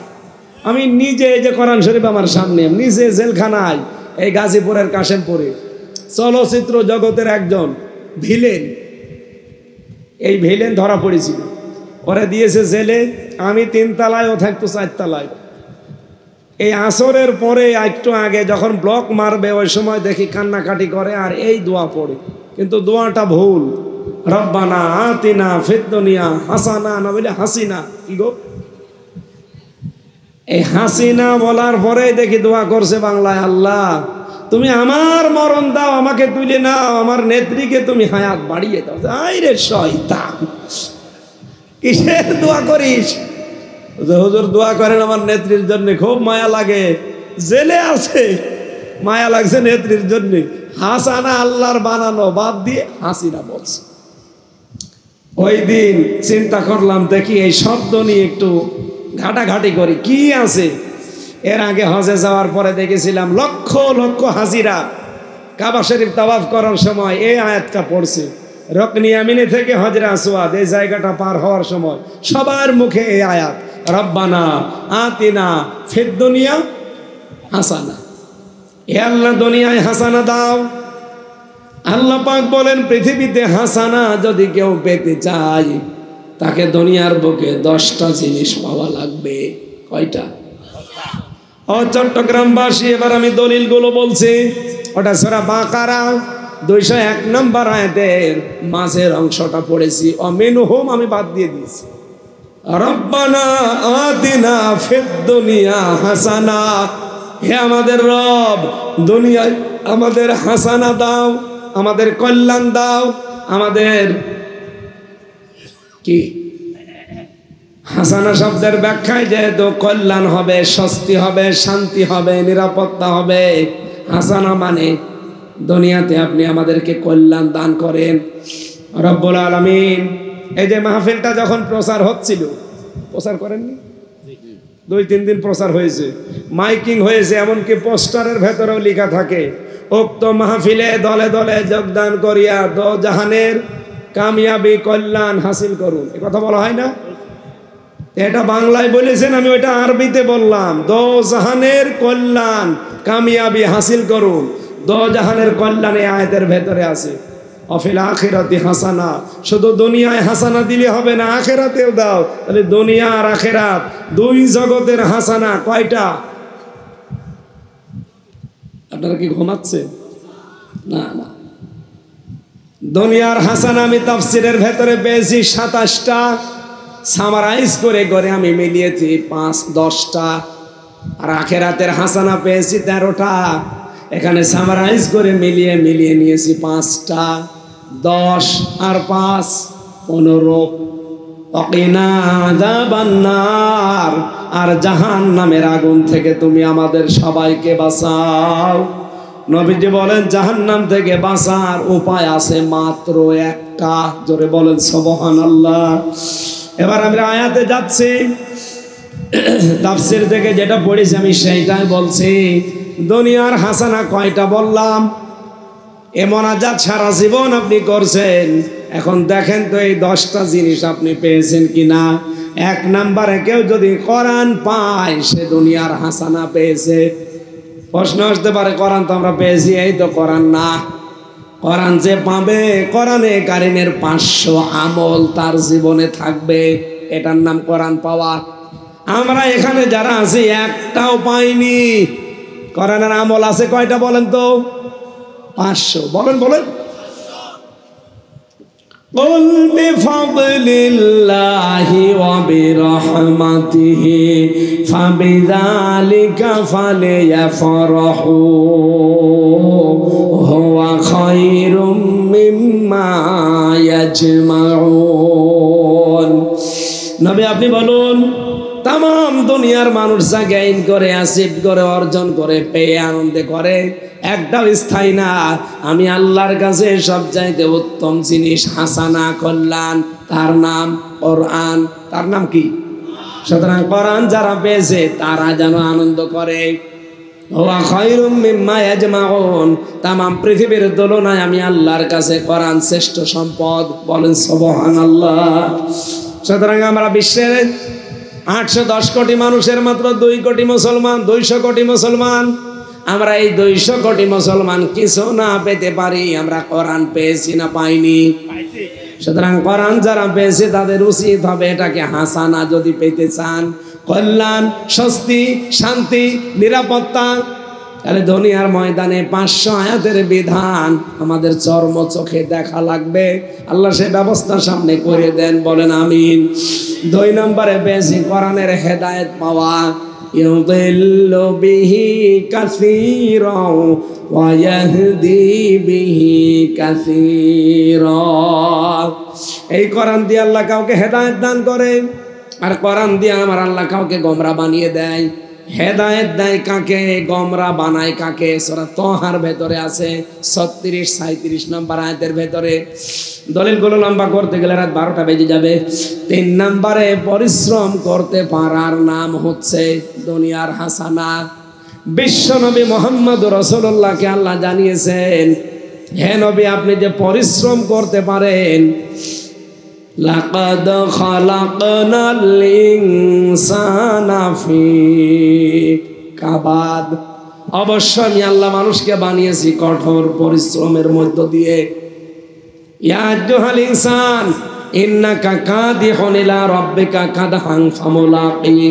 আমি নিজে, এই যে কোরআন শরীফ আমার সামনে, নিজে জেলখানায় এই গাজীপুরের কাশেমপুরে চলচ্চিত্র জগতের একজন ভিলেন, এই ভিলেন ধরা পড়েছিল, ওরা দিয়েছে জেলে। আমি 3 তলায়, ও থাকতো 4 তলায়। এই আসরের পরে একটু আগে যখন ব্লক মারবে, ওই সময় দেখি কান্নাকাটি করে আর এই দোয়া পড়ে, কিন্তু দোয়াটা ভুল। রব্বানা আতিনা ফিদ দুনিয়া হাসানা না বলে হাসিনা। কি গো, এই হাসিনা বলার পরে দেখি দোয়া করছে বাংলায়, আল্লাহ তুমি আমার মরণ দাও, আমাকে তুলে নাও, আমার নেত্রীকে তুমি হায়াত বাড়িয়ে দাও। আই রে শয়তান, কিসের দোয়া করিস? হুজুর দোয়া করেন আমার নেত্রীর জন্য, খুব মায়া লাগে, জেলে আছে, মায়া লাগছে নেত্রীর জন্য। হাসানা আল্লাহর বানানো, বাদ দিয়ে হাসিনা বলছে। ওই দিন চিন্তা করলাম, দেখি এই শব্দ নিয়ে একটু ঘাটাঘাটি করি কি আছে। এর আগে হজে যাওয়ার পরে দেখেছিলাম লক্ষ লক্ষ হাজিরা কাবা শরীফ তাওয়াফ করার সময় এই আয়াতটা পড়ছে। রকনি ইয়ামিনি থেকে হজরে আসওয়াদ এই জায়গাটা পার হওয়ার সময় সবার মুখে এই আয়াত, রব্বানা আতিনা ফিদ দুনিয়া হাসানা। হে আল্লাহ, দুনিয়ায় হাসানা দাও। আল্লাহ পাক বলেন, পৃথিবীতে হাসানা যদি কেউ পেতে চায় তাকে দুনিয়ার বুকে 10টা জিনিস পাওয়া লাগবে। কয়টা? ও চট্টগ্রামবাসী, এবার আমি দলিলগুলো বলছি। ওটা সূরা বাকারা 201 নম্বর আয়াতের মাঝের অংশটা পড়েছি। অমিনহুম আমি বাদ দিয়ে দিয়েছি। রব্বানা আতিনা ফিদ দুনিয়া হাসানা। হে আমাদের রব, দুনিয়ায় আমাদের হাসানা দাও, আমাদের কল্যাণ দাও। আমাদের কি হাসানা শব্দের ব্যাখ্যায় যেহেতু কল্যাণ হবে, স্বস্তি হবে, শান্তি হবে, নিরাপত্তা হবে। হাসানা মানে দুনিয়াতে আপনি আমাদেরকে কল্যাণ দান করেন রব্বুল আলামিন। এই যে মাহফিলটা যখন প্রচার হচ্ছিল, প্রচার করেননি? 2-3 দিন প্রচার হয়েছে, মাইকিং হয়েছে, এমনকি পোস্টারের ভেতরেও লেখা থাকে উক্ত মাহফিলে দলে দলে যোগদান করিয়া দো জাহানের কামিয়াবি কল্যাণ হাসিল করুন। এ কথা বলা হয় না? এটা বাংলায় বলেছেন, আমি ওইটা আরবিতে বললাম। দো জাহানের কল্যাণ কামিয়াবি হাসিল করুন। দো জাহানের কল্যাণ এই আয়াতের ভেতরে আছে। অফিল আখিরাতি হাসানা, শুধু দুনিয়ায় হাসানা দিলে হবে না, আখিরাতেও দাও। তাহলে দুনিয়া আর আখিরাত 2 জগতের হাসানা কয়টা? আপনারা কি ঘুমাচ্ছেন? না না, দুনিয়ার হাসানা আমি তাফসিরের ভেতরে পেয়েছি 27টা, সামারাইজ করে করে আমি মিলিয়েছি 5-10টা। আর আখিরাতের হাসানা পেয়েছি 13টা, এখানে সামারাইজ করে মিলিয়ে মিলিয়ে নিয়েছি 5টা। 10 আর 5 15। ওয়াকিনা আযাবান্নার, আর জাহান্নামের আগুন থেকে তুমি আমাদের সবাইকে বাঁচাও। নবীজি বলেন জাহান্নাম থেকে বাঁচার উপায় আছে মাত্র একটা। জোরে বলেন সুবহানাল্লাহ। এবার আমরা আয়াতে যাচ্ছি, তাফসীর থেকে যেটা পড়েছি আমি সেইটাই বলছি। দুনিয়ার হাসানা কয়টা বললাম? এ মোনাজাত সারা জীবন আপনি করছেন, এখন দেখেন তো এই 10টা জিনিস আপনি পেয়েছেন কিনা। 1 নম্বরে কেউ যদি কোরআন পায় সে দুনিয়ার হাসানা পেয়েছে। প্রশ্ন আসতে পারে, কোরআন তো আমরা পেয়েছি, এই তো কোরআন না। কোরআন যে পাবে, কোরআনে কারিমের 500 আমল তার জীবনে থাকবে, এটার নাম কোরআন পাওয়া। আমরা এখানে যারা আছি একটাও পাইনি। কোরআনের আমল আছে কয়টা বলেন তো? 500। বলেন বলেন। قل بفضل الله وبرحمته فبذلك فليفرحوا هو خير مما يجمعون। নবী আপনি বলুন, তাম দুনিয়ার মানুষ যা গেইন করে, অ্যাচিভ করে, অর্জন করে, পেয়ে আনন্দে করে, একটাও স্থায়ী না। আমি আল্লাহর কাছে সবচাইতে উত্তম জিনিস হাসানা, কল্যাণ, তার নাম কোরআন। তার নাম কি? সুতরাং কোরআন যারা পেয়েছে তারা যেন আনন্দ করে। ওয়া খায়রুম মিম্মা ইয়াজমাউন, তামাম পৃথিবীর তুলনায় আমি আল্লাহর কাছে কোরআন শ্রেষ্ঠ সম্পদ। বলেন সুবহানাল্লাহ। সুতরাং আমরা বিশ্বের 810 কোটি মানুষের মাত্র 2 কোটি মুসলমান, 200 কোটি মুসলমান। আমরা এই 200 কোটি মুসলমান কিছু না পেতে পারি, আমরা কোরআন পেয়েছি না পাইনি? সুতরাং কোরআন যারা পেয়েছে তাদের উচিত হবে এটাকে হাসানা যদি পেতে চান, কল্যাণ, স্বস্তি, শান্তি, নিরাপত্তা, তাহলে দুনিয়ার ময়দানে 500 আয়াতের বিধান আমাদের চর্ম চোখে দেখা লাগবে। আল্লাহ সে ব্যবস্থা সামনে করে দেন, বলেন আমিন। 2 নম্বরে পেয়েছি কোরআনের হেদায়েত পাওয়া। ইউদিল্লু বিহি কাসীরা ওয়া ইয়াহদি বিহি কাসীরা। এই কোরআন দিয়ে আল্লাহ কাউকে হেদায়েত দান করে, আর কোরআন দিয়ে আমার আল্লাহ কাউকে গোমরা বানিয়ে দেয়। হেদায়েত দেয় কাকে, গোমরা বানায় কাকে? সূরা তাহার ভেতরে আছে 36 37 নম্বর আয়াতের ভেতরে। দলিলগুলো লম্বা করতে গেলে রাত 12টা বেজে যাবে। 3 নম্বরে পরিশ্রম করতে পারার নাম হচ্ছে দুনিয়ার হাসানা। বিশ্ব নবী মুহাম্মদ রাসূলুল্লাহকে আল্লাহ জানিয়েছেন, হে নবী আপনি যে পরিশ্রম করতে পারেন, লাকাদ খালাকনাল ইনসানা ফি কাবাদ, অবশ্যই আমি আল্লাহ মানুষকে বানিয়েছি কঠোর পরিশ্রমের মধ্য দিয়ে। ইয়া আইয়ুহাল ইনসান ইন্নাকা কাদিহুন ইলা রাব্বিকা কাদহান ফামুলাকি,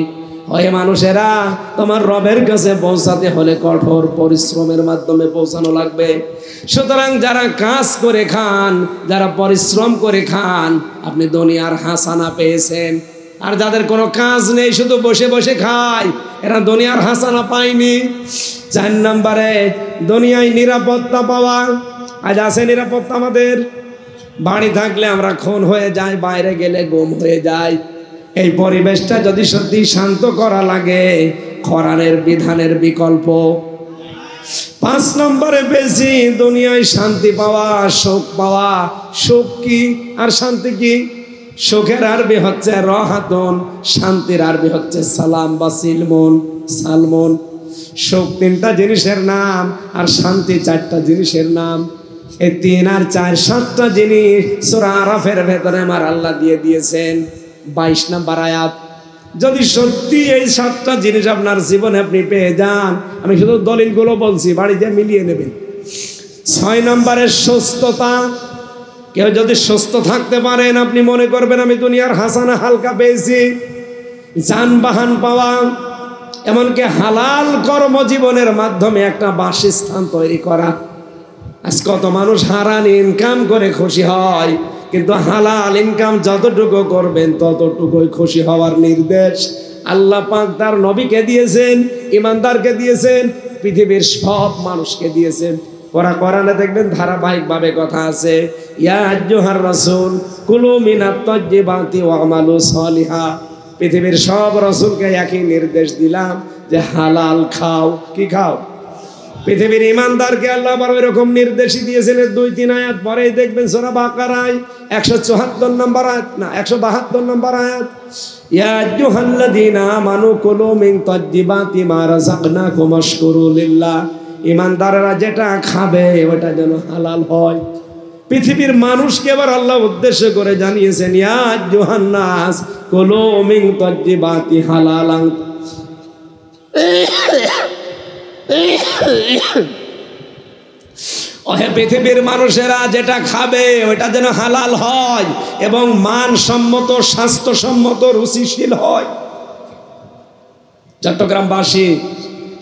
ওই মানুষেরা তোমার রবের কাছে পৌঁছাতে হলে কঠোর পরিশ্রমের মাধ্যমে পৌঁছানো লাগবে। সুতরাং যারা কাজ করে খান, যারা পরিশ্রম করে খান, আপনি দুনিয়ার হাসানা পেয়েছেন। আর যাদের কোনো কাজ নেই, শুধু বসে বসে খায়, এরা দুনিয়ার হাসানা পায়নি। 4 নম্বরে দুনিয়ায় নিরাপত্তা পাওয়া। আজ আছে নিরাপত্তা আমাদের? বাড়ি থাকলে আমরা খুন হয়ে যাই, বাইরে গেলে গুম হয়ে যায়। এই পরিবেশটা যদি সত্যি শান্ত করা লাগে, কোরআনের বিধানের বিকল্প। 5 নম্বরে বেশি দুনিয়ায় শান্তি পাওয়া, সুখ পাওয়া। সুখ কি আর শান্তি কি? সুখের আরবি হচ্ছে রাহাতুন, শান্তির আরবি হচ্ছে সালাম বা সিলমুন, সালমুন। সুখ 3টা জিনিসের নাম, আর শান্তি 4টা জিনিসের নাম। এই 3 আর 4 7টা জিনিস সূরা আরাফের ভেতরে আমার আল্লাহ দিয়ে দিয়েছেন। 22 নম্বর আয়াত। যদি সত্যি এই 7টা জিনিস আপনার জীবনে আপনি পেয়ে যান, আমি শুধু দলিলগুলো বলছি, বাড়িতে মিলিয়ে নেবেন। 6 নম্বরে সুস্থতা। কেউ যদি সুস্থ থাকতে পারেন, আপনি মনে করবেন আমি দুনিয়ার হাসানা হালকা পেয়েছি। যানবাহন পাওয়া, এমনকি হালাল কর্মজীবনের মাধ্যমে একটা বাসস্থান তৈরি করা। আজ কত মানুষ হারাম ইনকাম করে খুশি হয়, কিন্তু হালাল ইনকাম যতটুকু করবেন ততটুকুই খুশি হওয়ার নির্দেশ আল্লাহ পাক তার নবীকে দিয়েছেন, ইমানদারকে দিয়েছেন, পৃথিবীর সব মানুষকে দিয়েছেন। কোরআনে দেখবেন ধারাবাহিকভাবে কথা আছে, ইয়া আইয়ুহার রাসূল কুলু মিনাত তাইয়্যিবাতি ওয়া আমালু সালিহা। পৃথিবীর সব রাসূলকে একই নির্দেশ দিলাম যে হালাল খাও। কি খাও? পৃথিবীর ইমানদারকে আল্লাহ আবার ওইরকম নির্দেশই দিয়েছেন। 2-3 আয়াত পরেই দেখবেন সূরা বাকারায় 174 নম্বর আয়াত, না 172 নম্বর আয়াত, ইয়া আইয়ুহাল্লাযীনা আমানু কুলু মিন তাইয়্যিবাতি মা রাযাকনাকুম ওয়াশকুরু লিল্লাহ। ইমানদাররা যেটা খাবে ওটা যেন হালাল হয়। পৃথিবীর মানুষকে আবার আল্লাহ উদ্দেশ্য করে জানিয়েছেন, ইয়া আইয়ুহান নাস কুলু মিন তাইয়্যিবাতি হালালান। ওহে পৃথিবীর মানুষেরা যেটা খাবে ওটা যেন হালাল হয় এবং মানসম্মত, স্বাস্থ্যসম্মত, রুচিশীল হয়। চট্টগ্রামবাসী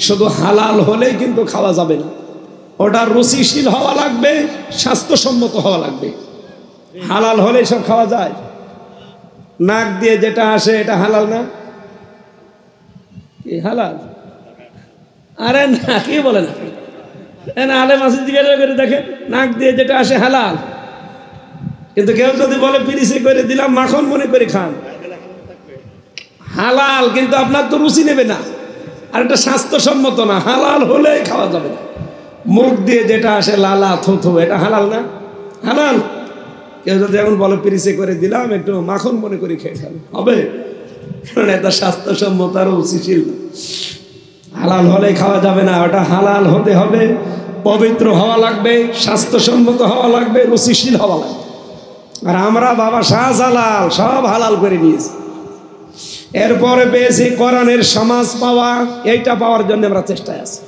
শুধু হালাল হলেই কিন্তু খাওয়া যাবে না, ওটা রুচিশীল হওয়া লাগবে, স্বাস্থ্যসম্মত হওয়া লাগবে। হালাল হলেই সব খাওয়া যায়। নাক দিয়ে যেটা আসে এটা হালাল না? কি হালাল? আরে না, কি বলেন? আলেম আছে, জিজ্ঞাসা করে দেখেন, নাক দিয়ে যেটা আসে হালাল। কিন্তু কেউ যদি বলে পিরিচি করে দিলাম, মাখন মনে করে খান, হালাল, কিন্তু আপনার তো রুচি নেবে না, আর এটা স্বাস্থ্যসম্মত না, হালাল হলেই খাওয়া যাবে না। মুখ দিয়ে যেটা আসে লালা থুথু, এটা হালাল না? হালাল। কেউ যদি এখন বলে পিরিচি করে দিলাম, একটু মাখন মনে করে খেয়ে খাবে, হবে? কারণ এটা স্বাস্থ্যসম্মত আর রুচিশীল না। হালাল হলে খাওয়া যাবে না, ওটা হালাল হতে হবে, পবিত্র হওয়া লাগবে, স্বাস্থ্যসম্মত হওয়া লাগবে, রুচিশীল হওয়া লাগবে। আর আমরা বাবা শাহজালাল সব হালাল করে নিয়েছি। এরপরে পেয়েছি কোরআনের সমাজ পাওয়া। এইটা পাওয়ার জন্য আমরা চেষ্টায় আছি।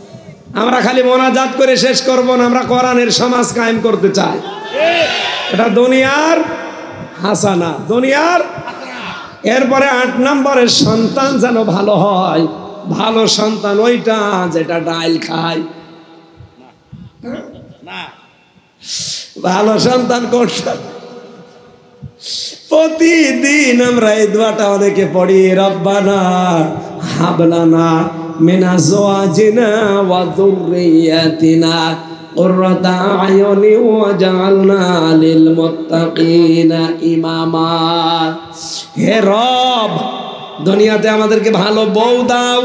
আমরা খালি মোনাজাত করে শেষ করব না, আমরা কোরআনের সমাজ কায়েম করতে চাই। এটা দুনিয়ার হাসানা, দুনিয়ার। এরপরে 8 নম্বরের সন্তান যেন ভালো হয়। ভালো সন্তান ওইটা যেটা ডাল খায় না। ভালো সন্তান কোনটা? প্রতিদিন আমরা এই দোয়াটা অনেকে পড়ি, রব্বানা হাবলানা মিন আজওয়াজিনা ওয়া যুররিয়াতিনা কুররাতা আয়ুনি ওয়াজআলনা লিল মুত্তাকিনা ইমামা। হে রব, দুনিয়াতে আমাদেরকে ভালো বউ দাও,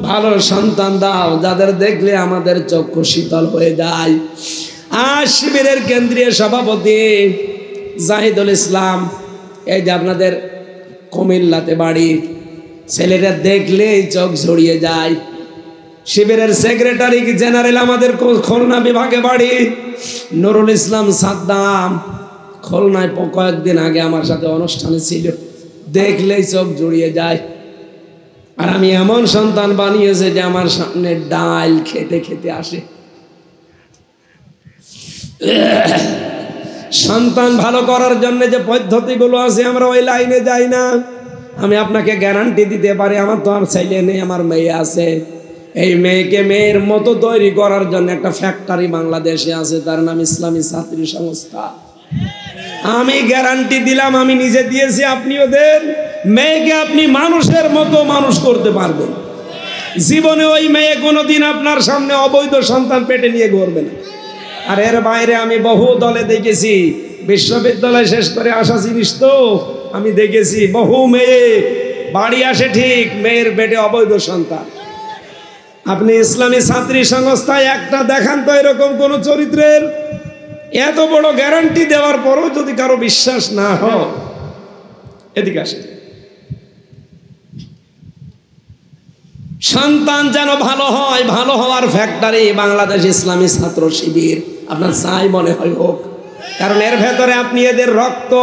ভালো সন্তান দাও যাদের দেখলে আমাদের চক্ষু শীতল হয়ে যায়। আর শিবিরের কেন্দ্রীয় সভাপতি জাহিদুল ইসলাম, এই যে আপনাদের কুমিল্লাতে বাড়ি, ছেলেটা দেখলেই চোখ জড়িয়ে যায়। শিবিরের সেক্রেটারি জেনারেল আমাদের খুলনা বিভাগে বাড়ি, নুরুল ইসলাম সাদ্দাম, খুলনায় কয়েকদিন আগে আমার সাথে অনুষ্ঠানে ছিল, দেখলেই চোখ জড়িয়ে যায়। আর আমি এমন সন্তান বানিয়েছে যে আমার সামনে ডাল খেতে খেতে আসে। সন্তান ভালো করার জন্য যে পদ্ধতিগুলো আছে আমরা ওই লাইনে যাই না। আমি আপনাকে গ্যারান্টি দিতে পারি, আমার তো আর ছেলে নেই, আমার মেয়ে আছে। এই মেয়েকে মেয়ের মতো তৈরি করার জন্য একটা ফ্যাক্টরি বাংলাদেশে আছে, তার নাম ইসলামী ছাত্রী সংস্থা। আমি গ্যারান্টি দিলাম, আমি নিজে দিয়েছি, আপনিও দেন। মেয়েকে আপনি মানুষের মতো মানুষ করতে পারবেন। জীবনে ওই মেয়ে কোনোদিন আপনার সামনে অবৈধ সন্তান পেটে নিয়ে ঘুরবে না। আর এর বাইরে আমি বহু দলে দেখেছি, বিশ্ববিদ্যালয় শেষ করে আসা জিনিস তো, আমি দেখেছি বহু মেয়ে বাড়ি আসে ঠিক, মেয়ের পেটে অবৈধ সন্তান। আপনি ইসলামী ছাত্রী সংস্থায় একটা দেখান তো এরকম কোন চরিত্রের। এত বড় গ্যারান্টি দেওয়ার পরও যদি কারো বিশ্বাস না হয়, এদিকে আসে। সন্তান যেন ভালো হয়, ভালো হওয়ার ফ্যাক্টরি বাংলাদেশ ইসলামী ছাত্র শিবির। আপনার চাই মনে হয় হোক, কারণ এর ভেতরে আপনি এদের রক্ত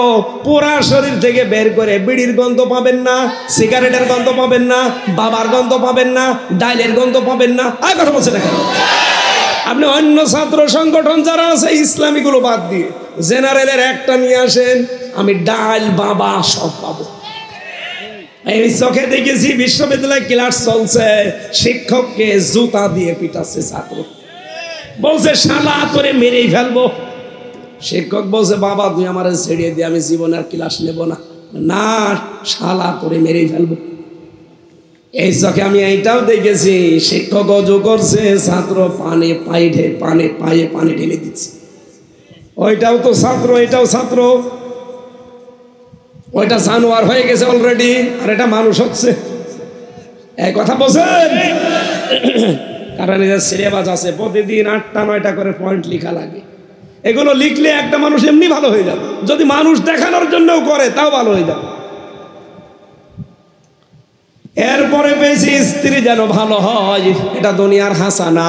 পুরা শরীর থেকে বের করে বিড়ির গন্ধ পাবেন না, সিগারেটের গন্ধ পাবেন না, বাবার গন্ধ পাবেন না, ডাইলের গন্ধ পাবেন না। আর কথা বলছে না কেন? আপনি অন্য ছাত্র সংগঠন যারা আছে ইসলামীগুলো বাদ দিয়ে জেনারেলের একটা নিয়ে আসেন, আমি ডাল বাবা সব পাবো। এই চোখে দেখেছি বিশ্ববিদ্যালয়ে ক্লাস চলছে, শিক্ষককে জুতা দিয়ে পিটাচ্ছে ছাত্র, বলছে শালা তোরে মেরেই ফেলবো। শিক্ষক বলছে বাবা তুই আমার ছেড়িয়ে দিয়ে, আমি জীবনে আর ক্লাস নেব না। না, শালা তোরে মেরেই ফেলবো। এই চোখে আমি এইটাও দেখেছি, শিক্ষক অজু করছে, ছাত্র পায়ে পানি ঢেলে দিচ্ছে। ওইটাও তো ছাত্র, এটাও ছাত্র। ওইটা জানোয়ার হয়ে গেছে অলরেডি, আর এটা মানুষ হচ্ছে। এই কথা বলছেন? কারণ এদের সিলেবাস আছে, প্রতিদিন 8টা 9টা করে পয়েন্ট লেখা লাগে। এগুলো লিখলে একটা মানুষ এমনি ভালো হয়ে যাবে, যদি মানুষ দেখানোর জন্যও করে তাও ভালো হয়ে যাবে। এরপরে পেয়েছি স্ত্রী যেন ভালো হয়, এটা দুনিয়ার হাসানা।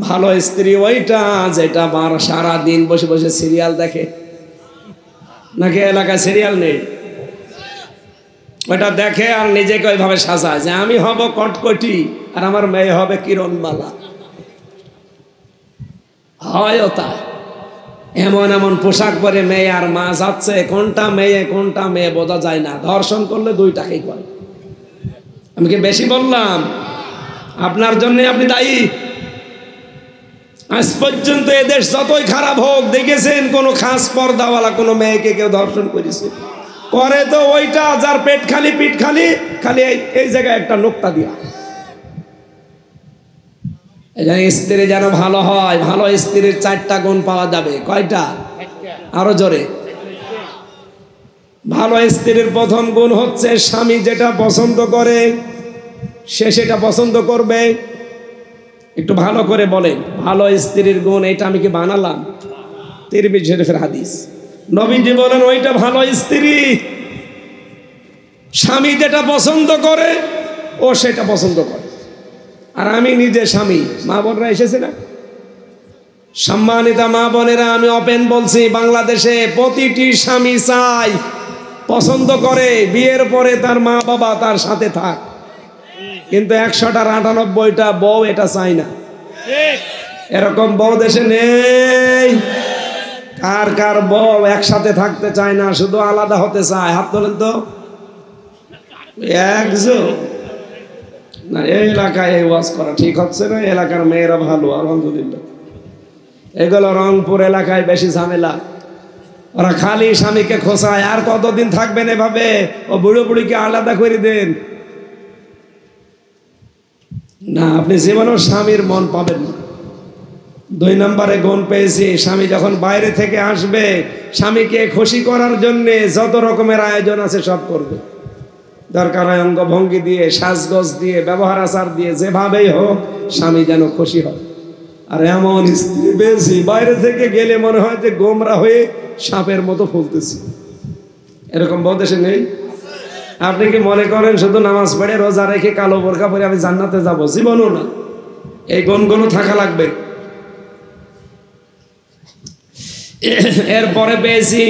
ভালো স্ত্রী ওইটা যেটা সারাদিন বসে বসে সিরিয়াল দেখে, নাকি এলাকায় সিরিয়াল নেই? ওটা দেখে আর নিজেকে ওইভাবে সাজায় যে আমি হব কটকটি আর আমার মেয়ে হবে কিরণমালা। হয়ও তাই, এমন এমন পোশাক পরে মেয়ে আর মা যাচ্ছে, কোনটা মেয়ে বোঝা যায় না। ধর্ষণ করলে দুইটাকেই করে। আমি কি বেশি বললাম? আপনার জন্য আপনি দায়ী। আজ পর্যন্ত এদেশ যতই খারাপ হোক, দেখেছেন কোন খাস পর্দাওয়ালা কোন মেয়েকে কেউ ধর্ষণ করেছে? করে তো ওইটা যার পেট খালি পিঠ খালি, খালি এই জায়গায় একটা নোকতা দিয়া। স্ত্রী যেন ভালো হয়, ভালো স্ত্রীর 4টা গুণ পাওয়া যাবে। কয়টা? আরো জোরে। ভালো স্ত্রীর প্রথম গুণ হচ্ছে স্বামী যেটা পছন্দ করে সে সেটা পছন্দ করবে। একটু ভালো করে বলেন, ভালো স্ত্রীর গুণ এটা আমি কি বানালাম? তিরমিজি শরীফের হাদিস। নবীজি বলেন ওইটা ভালো স্ত্রী, স্বামী যেটা পছন্দ করে ও সেটা পছন্দ করে। আর আমি নিজে স্বামী, মা বোনরা এসেছে না? সম্মানিতা মা বোনেরা, আমি ওপেন বলছি, বাংলাদেশে প্রতিটি স্বামী চাই, পছন্দ করে বিয়ের পরে তার মা বাবা তার সাথে থাক, কিন্তু 100টার 98টা বউ এটা চাই না। এরকম বউ দেশে নেই। কার কার বউ একসাথে থাকতে চায় না, শুধু আলাদা হতে চায়? হাত তোলেন তো। একজন না, এই এলাকায় এই ওয়াজ করা ঠিক হচ্ছে না। এলাকার মেয়েরা ভালো আলহামদুলিল্লাহ, এগুলো রংপুর এলাকায় বেশি ঝামেলা। ওরা খালি স্বামীকে খোঁচায়। আর কতদিন থাকবেন এভাবে? ও বুড়ো বুড়িকে আলাদা করে দেন না, আপনি জীবনেও স্বামীর মন পাবেন না। 2 নম্বরে গুণ পেয়েছি, স্বামী যখন বাইরে থেকে আসবে স্বামীকে খুশি করার জন্য যত রকমের আয়োজন আছে সব করবে। দরকার হয় অঙ্গভঙ্গি দিয়ে, সাজগোজ দিয়ে, ব্যবহার আচার দিয়ে, যেভাবেই হোক স্বামী যেন খুশি হয়। আর এমন স্ত্রী পেয়েছি বাইরে থেকে গেলে মনে হয় যে গোমরা হয়ে সাপের মতো ফুলতেছি। এরকম বউ দেশে নেই? আপনি কি মনে করেন শুধু নামাজ পড়ে রোজা রেখে কালো বোরকা পরে আমি জান্নাতে যাব? জীবনও না। এই গুণগুলো থাকা লাগবে। এরপরে পেয়েছি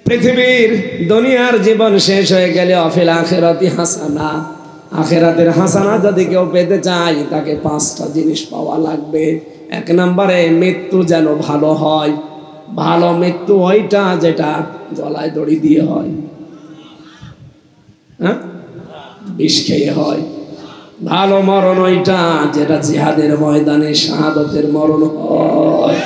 পৃথিবীর দুনিয়ার জীবন শেষ হয়ে গেলে অফিল আখিরাতি হাসানা, আখিরাতের হাসানা যদি কেউ পেতে চায় তাকে 5টা জিনিস পাওয়া লাগবে। 1 নম্বরে মৃত্যু যেন ভালো হয়। ভালো মৃত্যু ওইটা যেটা গলায় দড়ি দিয়ে হয়, হ্যাঁ, বিষ খেয়ে হয়। ভালো মরণ ওইটা যেটা জিহাদের ময়দানে শাহাদতের মরণ হয়।